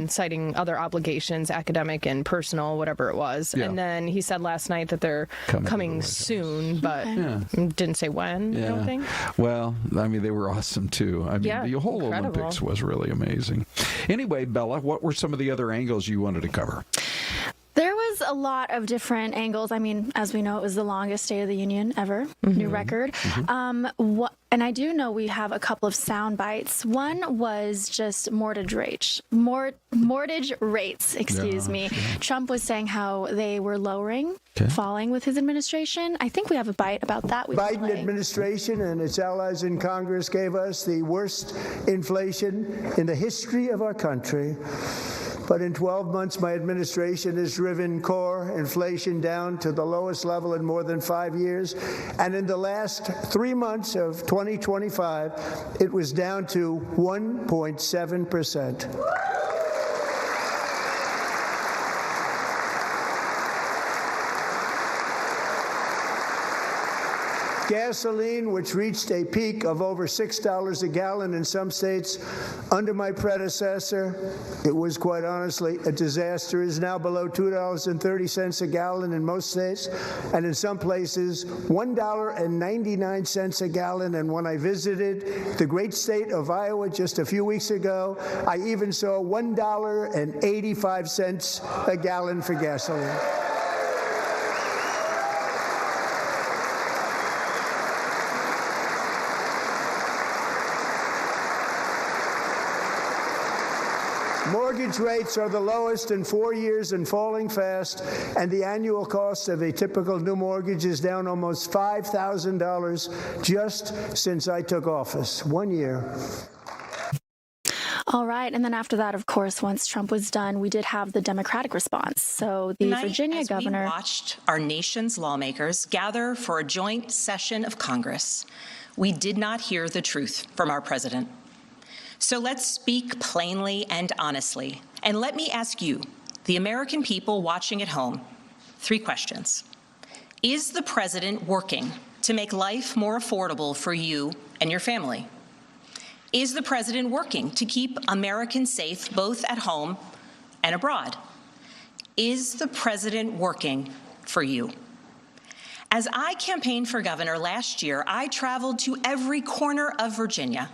citing other obligations, academic and personal, whatever it was. Yeah. And then he said last night that they're coming soon, but didn't say when, I don't think. Well, I mean, they were awesome, too. I mean, the whole incredible. Olympics was really amazing. Anyway, Bella, what were some of the other angles you wanted to cover? There was a lot of different angles. I mean, as we know, it was the longest State of the Union ever, new record. And I do know we have a couple of sound bites. One was just mortgage rates. Excuse me. Trump was saying how they were falling with his administration. I think we have a bite about that. The Biden administration and its allies in Congress gave us the worst inflation in the history of our country. But in 12 months, my administration has driven core inflation down to the lowest level in more than 5 years. And in the last 3 months of 2025, it was down to 1.7%. Gasoline, which reached a peak of over $6 a gallon in some states under my predecessor, it was quite honestly a disaster, is now below $2.30 a gallon in most states, and in some places $1.99 a gallon. And when I visited the great state of Iowa just a few weeks ago, I even saw $1.85 a gallon for gasoline. Mortgage rates are the lowest in 4 years and falling fast, and the annual cost of a typical new mortgage is down almost $5,000 just since I took office. 1 year. All right. And then after that, of course, once Trump was done, we did have the Democratic response. So the Virginia governor... We watched our nation's lawmakers gather for a joint session of Congress. We did not hear the truth from our president. So let's speak plainly and honestly. And let me ask you, the American people watching at home, 3 questions. Is the president working to make life more affordable for you and your family? Is the president working to keep Americans safe both at home and abroad? Is the president working for you? As I campaigned for governor last year, I traveled to every corner of Virginia,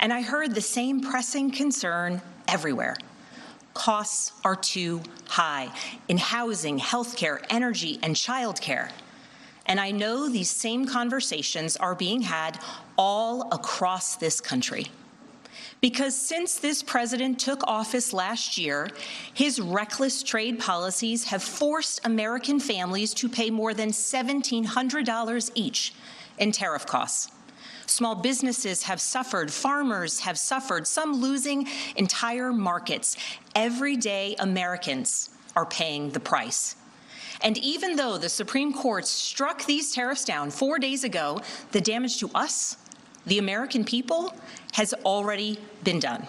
and I heard the same pressing concern everywhere. Costs are too high in housing, healthcare, energy, and childcare. And I know these same conversations are being had all across this country. Because since this president took office last year, his reckless trade policies have forced American families to pay more than $1,700 each in tariff costs. Small businesses have suffered, farmers have suffered, some losing entire markets. Everyday Americans are paying the price. And even though the Supreme Court struck these tariffs down 4 days ago, the damage to us, the American people, has already been done.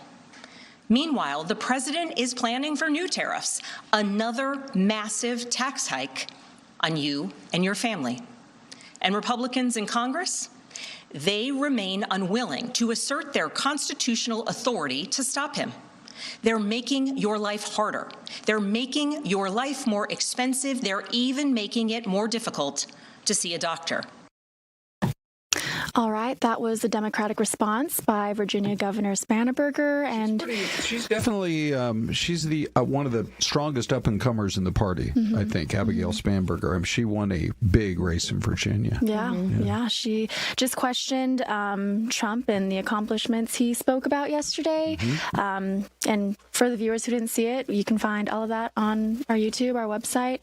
Meanwhile, the president is planning for new tariffs, another massive tax hike on you and your family. And Republicans in Congress, they remain unwilling to assert their constitutional authority to stop him. They're making your life harder. They're making your life more expensive. They're even making it more difficult to see a doctor. All right, that was the Democratic response by Virginia Governor Spanneberger, and she's definitely she's the one of the strongest up and comers in the party. I think Abigail Spanberger. I mean, she won a big race in Virginia. Yeah. She just questioned Trump and the accomplishments he spoke about yesterday. And for the viewers who didn't see it, you can find all of that on our YouTube, our website.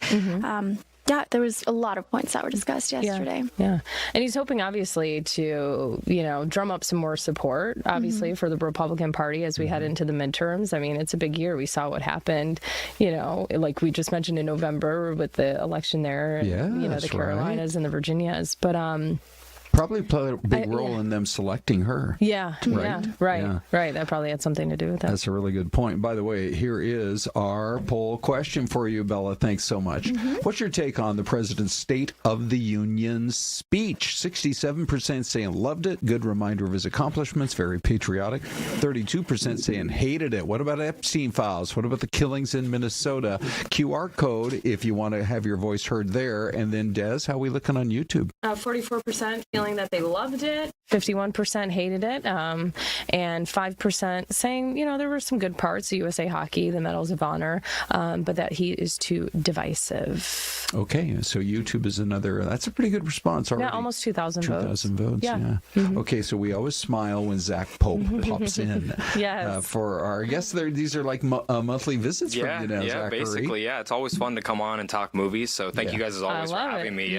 yeah, there was a lot of points that were discussed yesterday. Yeah. And he's hoping, obviously, to, drum up some more support, obviously, for the Republican Party as we head into the midterms. I mean, it's a big year. We saw what happened, like we just mentioned in November with the election there, and, the Carolinas and the Virginias. But, probably played a big role in them selecting her. Yeah, right? Right. That probably had something to do with that. That's a really good point. By the way, here is our poll question for you, Bella. Thanks so much. What's your take on the president's State of the Union speech? 67% saying loved it. Good reminder of his accomplishments. Very patriotic. 32% saying hated it. What about Epstein files? What about the killings in Minnesota? QR code if you want to have your voice heard there. And then, Des, how are we looking on YouTube? 44% feeling that they loved it, 51% hated it, and 5% saying, there were some good parts, the USA Hockey, the Medals of Honor, but that he is too divisive. Okay, so YouTube is another, that's a pretty good response already. Yeah, almost 2,000 votes. 2,000 votes, yeah. Okay, so we always smile when Zach Pope pops in. Yes. For our, I guess these are like monthly visits from you now, Zachary. Basically, yeah. It's always fun to come on and talk movies, so thank you guys as always for having me.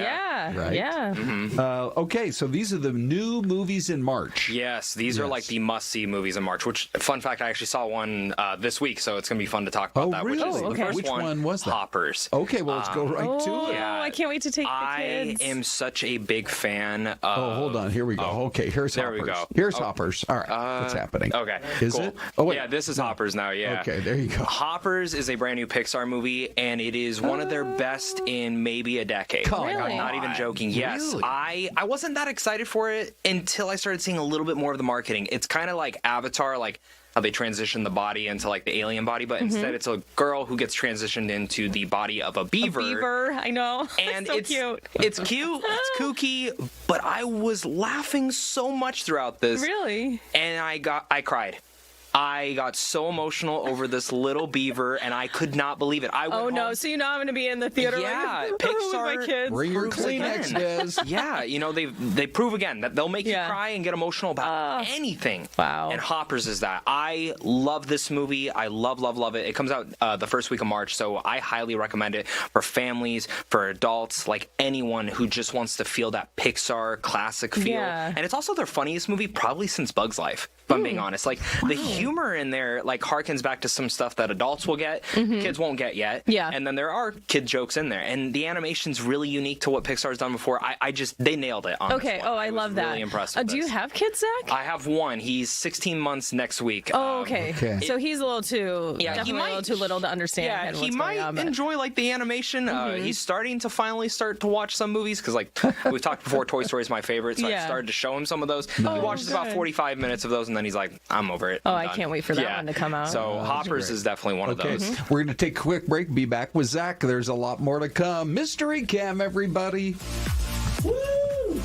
Okay, so these are the new movies in March. Yes, these are like the must-see movies in March, which, fun fact, I actually saw one this week, so it's going to be fun to talk about that. Really? Which is the first Which one was that? Hoppers. Okay, well, let's go right to it. I can't wait to take the kids. I am such a big fan of... hold on. Here we go. Okay, here's Hoppers. There we go. Here's Hoppers. All right, what's happening? Okay, Is it? Oh, wait. Yeah, this is Hoppers now, yeah. Okay, there you go. Hoppers is a brand new Pixar movie, and it is one of their best in maybe a decade. I'm not even joking. Yes, Really? I wasn't that excited for it until I started seeing a little bit more of the marketing. It's kind of like Avatar, like how they transition the body into like the alien body, but instead it's a girl who gets transitioned into the body of a beaver. A beaver, I know. And it's so cute. It's cute, it's kooky, but I was laughing so much throughout this. Really? And I cried. I got so emotional over this little beaver, and I could not believe it. I went home. So I'm going to be in the theater with my kids. Bring your Kleenex, Des. Yeah, they prove again that they'll make you cry and get emotional about anything. Wow. And Hoppers is that. I love this movie. I love it. It comes out the first week of March, so I highly recommend it for families, for adults, like anyone who just wants to feel that Pixar classic feel. Yeah. And it's also their funniest movie probably since Bug's Life, if I'm being honest. Like, the humor in there like harkens back to some stuff that adults will get, kids won't get yet. Yeah. And then there are kid jokes in there, and the animation's really unique to what Pixar's done before. They nailed it on this one. I love that. Really impressed with do you have kids, Zach? I have one. He's 16 months next week. Okay. So he's a little too, definitely a little too little to understand. Yeah, he might enjoy like the animation. He's starting to finally start to watch some movies because, like, we've talked before, Toy Story is my favorite, so I started to show him some of those. He watches about 45 minutes of those, and then he's like, I'm over it. I can't wait for that one to come out. So Hoppers is definitely one of those. We're going to take a quick break. Be back with Zach. There's a lot more to come. Mystery Cam, everybody. Woo!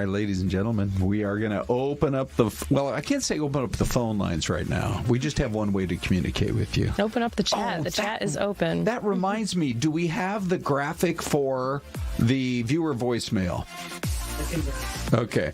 right, ladies and gentlemen, we are going to open up I can't say open up the phone lines right now. We just have one way to communicate with you. Open up the chat. The chat is open. That reminds me, do we have the graphic for the viewer voicemail? Okay.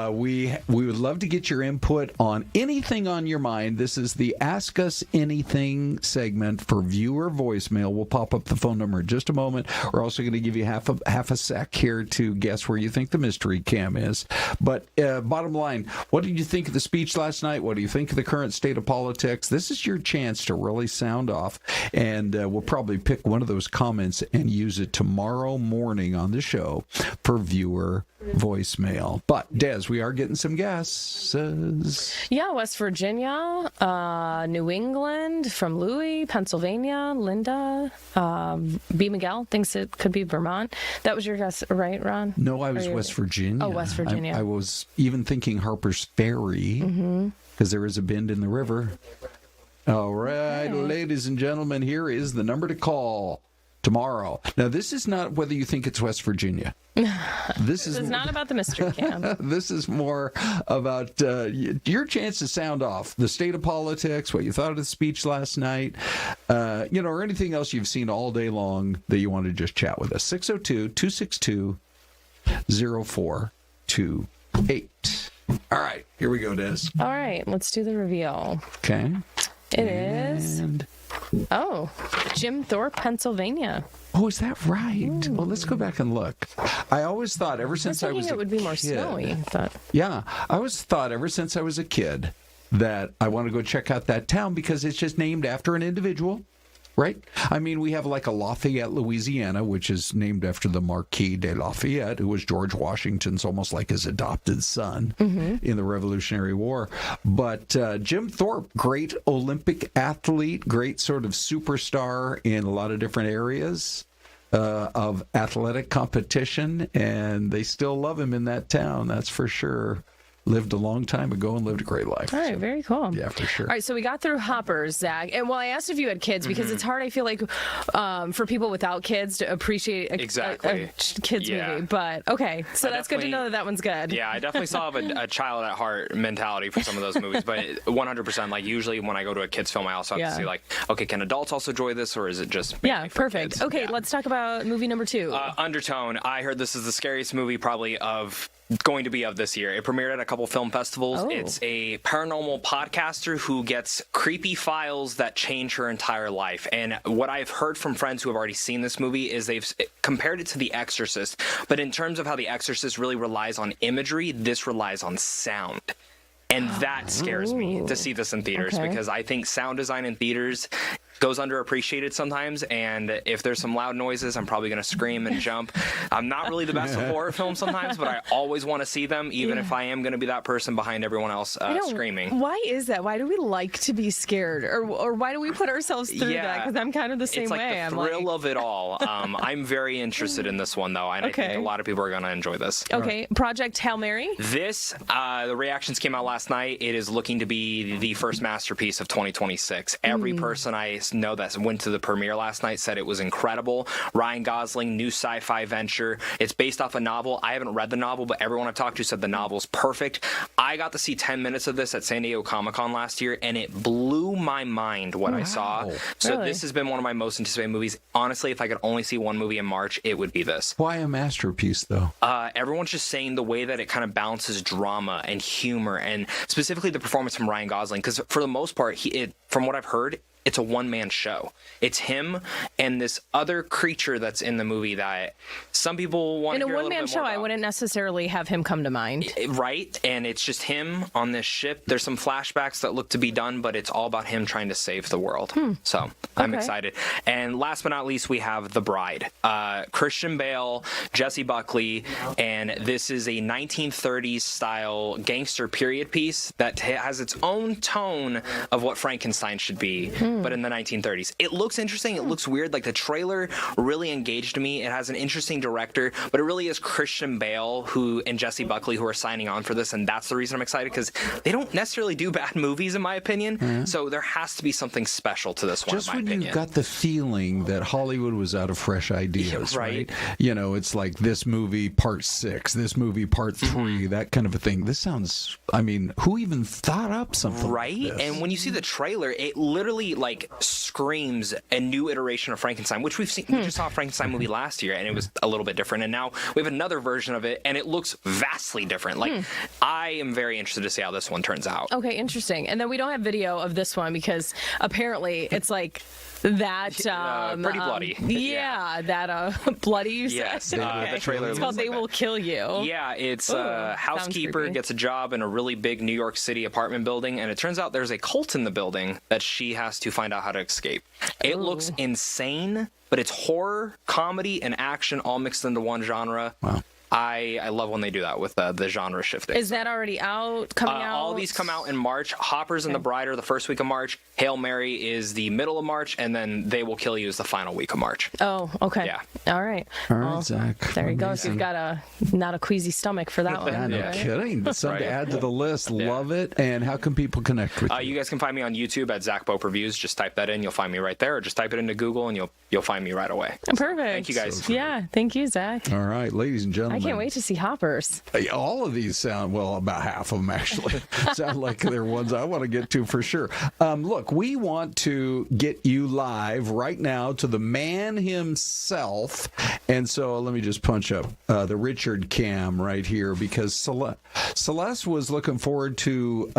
We would love to get your input on anything on your mind. This is the Ask Us Anything segment for viewer voicemail. We'll pop up the phone number in just a moment. We're also going to give you half a sec here to guess where you think the mystery cam is. But bottom line, what did you think of the speech last night? What do you think of the current state of politics? This is your chance to really sound off, and we'll probably pick one of those comments and use it tomorrow morning on the show for viewer voicemail. But Des, we are getting some guesses. Yeah, West Virginia, New England, from Louis, Pennsylvania, Linda, B. Miguel thinks it could be Vermont. That was your guess, right, Ron? No, I was West Virginia. Oh, West Virginia. I was even thinking Harper's Ferry, because there is a bend in the river. All right, ladies and gentlemen, here is the number to call tomorrow. Now, this is not whether you think it's West Virginia. This is not about the mystery cam. This is more about your chance to sound off the state of politics, what you thought of the speech last night, or anything else you've seen all day long that you want to just chat with us. 602-262-0428. All right, here we go, Des. All right, let's do the reveal. Okay. It is Jim Thorpe, Pennsylvania. Oh, is that right? Ooh. Well, let's go back and look. I always thought ever since I was it would be more snowy. But yeah, I always thought ever since I was a kid that I want to go check out that town because it's just named after an individual, right? I mean, we have like a Lafayette, Louisiana, which is named after the Marquis de Lafayette, who was George Washington's almost like his adopted son in the Revolutionary War. But Jim Thorpe, great Olympic athlete, great sort of superstar in a lot of different areas of athletic competition, and they still love him in that town, that's for sure. Lived a long time ago and lived a great life. All right, very cool. Yeah, for sure. All right, so we got through Hoppers, Zach. And I asked if you had kids because it's hard, I feel like, for people without kids to appreciate a kids movie. But, okay, so that's good to know that one's good. Yeah, I definitely still have a child at heart mentality for some of those movies. But 100%, like, usually when I go to a kids film, I also have to see, like, okay, can adults also enjoy this, or is it just perfect. Kids? Okay, let's talk about movie number 2. Undertone. I heard this is the scariest movie probably going to be of this year. It premiered at a couple film festivals. It's a paranormal podcaster who gets creepy files that change her entire life. And what I've heard from friends who have already seen this movie is they've compared it to The Exorcist. But in terms of how The Exorcist really relies on imagery, this relies on sound. And that scares me to see this in theaters because I think sound design in theaters goes underappreciated sometimes, and if there's some loud noises, I'm probably going to scream and jump. I'm not really the best at horror films sometimes, but I always want to see them, even if I am going to be that person behind everyone else screaming. Why is that? Why do we like to be scared? Or why do we put ourselves through that? Because I'm kind of the same way. It's like the thrill of it all. I'm very interested in this one, though, and I think a lot of people are going to enjoy this. Okay, Project Hail Mary? This, the reactions came out last night. It is looking to be the first masterpiece of 2026. Every person I know that went to the premiere last night said it was incredible. Ryan Gosling, new sci-fi venture. It's based off a novel. I haven't read the novel, but everyone I've talked to said the novel's perfect. I got to see 10 minutes of this at San Diego Comic-Con last year, and it blew my mind what I saw. So this has been one of my most anticipated movies. Honestly, if I could only see one movie in March, it would be this. Why a masterpiece, though? Everyone's just saying the way that it kind of balances drama and humor, and specifically the performance from Ryan Gosling, because for the most part, from what I've heard, it's a one-man show. It's him and this other creature that's in the movie that some people want to hear a little bit more about. In a one-man show, I wouldn't necessarily have him come to mind. Right, and it's just him on this ship. There's some flashbacks that look to be done, but it's all about him trying to save the world. So I'm excited. And last but not least, we have The Bride. Christian Bale, Jesse Buckley, and this is a 1930s style gangster period piece that has its own tone of what Frankenstein should be. but in the 1930s. It looks interesting. It looks weird. Like, the trailer really engaged me. It has an interesting director, but it really is Christian Bale and Jesse Buckley who are signing on for this, and that's the reason I'm excited, because they don't necessarily do bad movies, in my opinion. So there has to be something special to this one, Just in my when opinion. you've got the feeling that Hollywood was out of fresh ideas, right? You know, it's like this movie part 6, this movie part 3, that kind of a thing. This sounds, I mean, who even thought up something right? like this? And when you see the trailer, it literally like screams a new iteration of Frankenstein, which we've seen. We just saw a Frankenstein movie last year, and it was a little bit different. And now we have another version of it, and it looks vastly different. Like, I am very interested to see how this one turns out. Okay, interesting. And then we don't have video of this one because apparently it's like that pretty bloody. That bloody, you said. Yes, the trailer. It's called They Will Kill You. Yeah, it's a housekeeper gets a job in a really big New York City apartment building, and it turns out there's a cult in the building that she has to find out how to escape. It looks insane, but it's horror, comedy, and action all mixed into one genre. Wow. I love when they do that with the genre shifting. Is that already out? Coming out? All these come out in March. Hoppers and the Bride are the first week of March. Hail Mary is the middle of March, and then They Will Kill You is the final week of March. Oh, okay. Yeah. All right. All right, Zach. There you go. So you've got not a queasy stomach for that one. Yeah, no right? kidding. But something to add to the list. Love it. And how can people connect with you? You guys can find me on YouTube at Zach Pope Reviews. Just type that in. You'll find me right there. Or just type it into Google, and you'll find me right away. Perfect. Thank you, guys. Yeah. Thank you, Zach. All right, ladies and gentlemen. I can't wait to see Hoppers. All of these sound, well, about half of them actually, sound like they're ones I want to get to for sure. Look, we want to get you live right now to the man himself. And so let me just punch up the Richard cam right here, because Celeste was looking forward to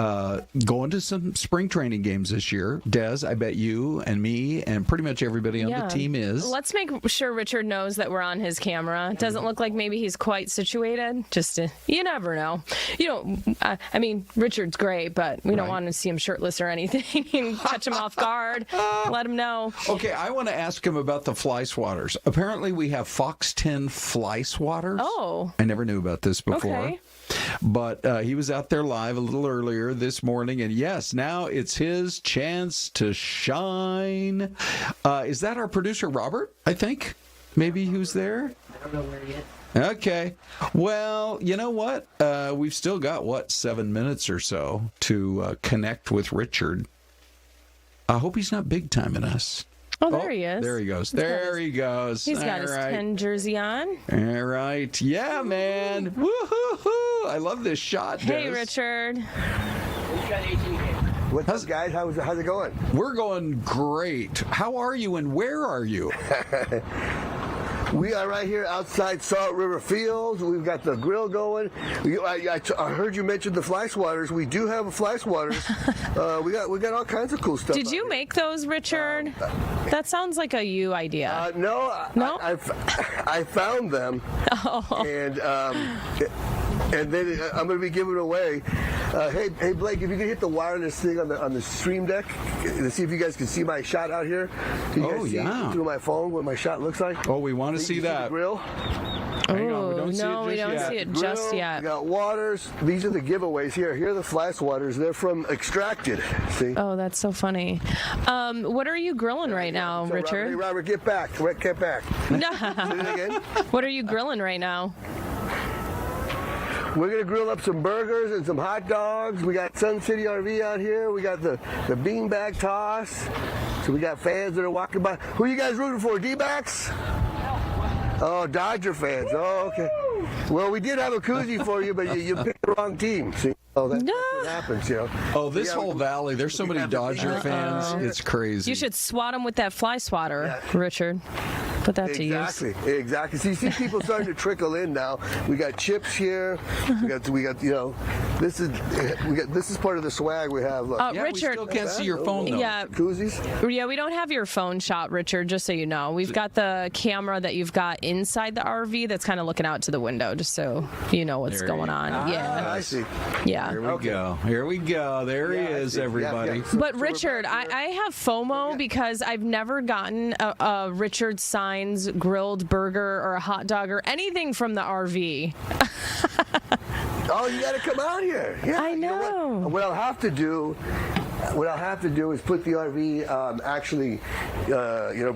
going to some spring training games this year. Des, I bet you and me and pretty much everybody on the team is. Let's make sure Richard knows that we're on his camera. It doesn't look like maybe he's quite situated. Just you never know. You know, I mean, Richard's great, but we don't want to see him shirtless or anything. Catch him off guard. Let him know. Okay, I want to ask him about the fly swatters. Apparently, we have Fox 10 fly swatters. Oh. I never knew about this before. Okay. But he was out there live a little earlier this morning, and yes, now it's his chance to shine. Is that our producer, Robert, I think? Maybe who's there? I don't know where yet. Okay. Well, you know what? We've still got, 7 minutes or so to connect with Richard. I hope he's not big-timing us. Oh, there he is. There he goes. There he goes. He's got his 10 jersey on. All right. Yeah, man. Woo-hoo-hoo. I love this shot, Hey, Des. Richard. What's up, guys? How's it going? We're going great. How are you and where are you? We are right here outside Salt River Fields. We've got the grill going. I heard you mention the fly swatters. We do have a fly swatters. We got all kinds of cool stuff. Did you make those, Richard? That sounds like a you idea. No. I found them. Oh. And then I'm going to be giving away. Hey, Blake, if you can hit the wireless thing on the stream deck to see if you guys can see my shot out here. Can you guys see through my phone what my shot looks like? Oh, we want to see that. The grill. Hang on, we don't see it just yet. We got waters. These are the giveaways here. Here are the fly swatters. They're from Extracted. See? Oh, that's so funny. What are you grilling right now, Richard? Hey, Robert, get back. Get back. Say it again. What are you grilling right now? We're going to grill up some burgers and some hot dogs. We got Sun City RV out here. We got the beanbag toss. So we got fans that are walking by. Who are you guys rooting for, D-backs? Oh, Dodger fans. Oh, okay. Well, we did have a koozie for you, but you picked the wrong team. See? Oh, that's what happens, you know. Oh, this whole valley, there's so many Dodger fans. It's crazy. You should swat them with that fly swatter, Richard. Put that to use. Exactly. So you see people starting to trickle in now. We got chips here. We got this is part of the swag we have. Look. Richard, we still can't see your phone though. Yeah. Koozies? Yeah, we don't have your phone shot, Richard, just so you know. We've got the camera that you've got inside the RV that's kind of looking out to the window, just so you know what's going on. Yeah. I see. Yeah. Here we go. Here we go. There he is, everybody. Yeah. But Richard, I have FOMO because I've never gotten a Richard Saenz grilled burger or a hot dog or anything from the RV. Oh, you got to come out here. Yeah, I know. What I'll have to do what I'll have to do is put the RV,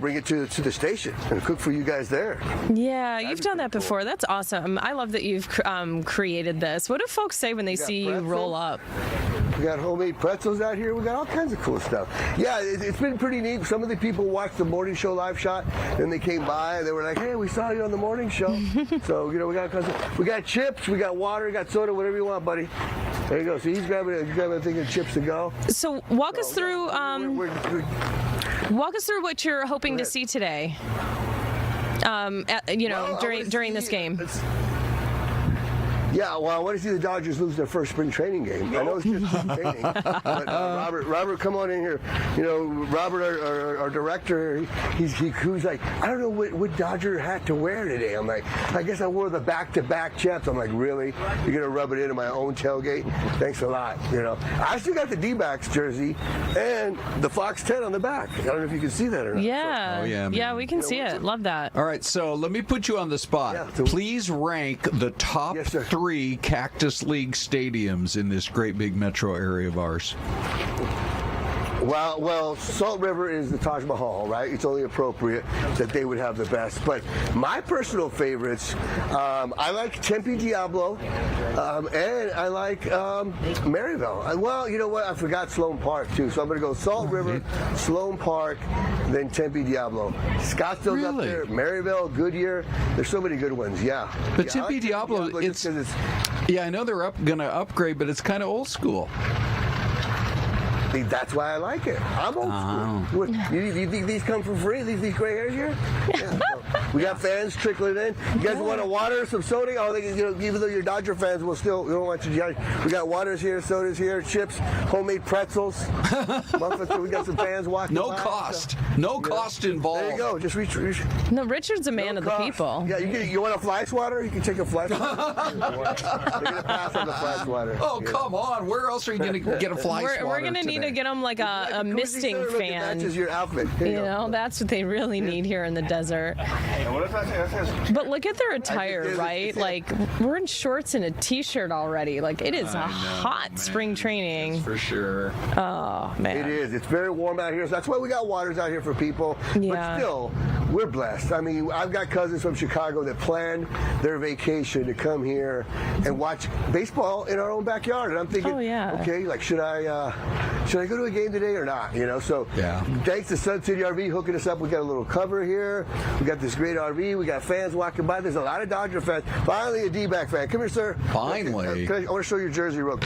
bring it to the station and cook for you guys there. Yeah, you've done that before. That's awesome. I love that you've created this. What do folks say when they see you roll up? We got homemade pretzels out here. We got all kinds of cool stuff. Yeah, it's been pretty neat. Some of the people watched the morning show live shot, and they came by and they were like, "Hey, we saw you on the morning show." So we got chips, we got water, we got soda, whatever you want, buddy. There you go. So he's grabbing a thing of chips to go. So walk us through what you're hoping to see today. During this game. Yeah, well, I want to see the Dodgers lose their first spring training game. I know it's just spring training, but Robert, come on in here. Robert, our director, he's like, I don't know what Dodger hat to wear today. I'm like, I guess I wore the back-to-back Jets. I'm like, really? You're gonna rub it into my own tailgate? Thanks a lot. I still got the D-backs jersey and the Fox 10 on the back. I don't know if you can see that or not. Yeah, so, yeah, we can see it. Love that. All right, so let me put you on the spot. Yeah, please rank the top 3 Cactus League stadiums in this great big metro area of ours. Well, Salt River is the Taj Mahal, right? It's only appropriate that they would have the best. But my personal favorites, I like Tempe Diablo, and I like Maryville. Well, you know what? I forgot Sloan Park, too. So I'm going to go Salt River, Sloan Park, then Tempe Diablo. Scottsdale's up there, Maryville, Goodyear. There's so many good ones, yeah. But Tempe Diablo, I know they're going to upgrade, but it's kind of old school. That's why I like it. I'm old school. You think these come for free? These gray hairs here? Yeah, we got fans trickling in. You guys want a water, some soda? Oh, even though you're Dodger fans, we don't want you. We got waters here, sodas here, chips, homemade pretzels. We got some fans walking. No by, cost. No cost involved. There you go. Just reach. No, Richard's a man of the people. Yeah, you want a fly swatter? You can take a fly swatter. They're gonna pass on the fly swatter. Oh, come on. Where else are you going to get a fly swatter? We're going to need to get them like a misting fan. Matches your outfit. That's what they really need here in the desert. But look at their attire, right? Like, we're in shorts and a t-shirt already. Like, it is hot spring training. That's for sure. Oh, man. It is. It's very warm out here. So that's why we got waters out here for people. Yeah. But still, we're blessed. I mean, I've got cousins from Chicago that planned their vacation to come here and watch baseball in our own backyard. And I'm thinking, okay, like, should I go to a game today or not? So thanks to Sun City RV hooking us up. We got a little cover here. We got this great RV. We got fans walking by. There's a lot of Dodger fans. Finally, a D-back fan. Come here, sir. Finally. I want to show your jersey real quick.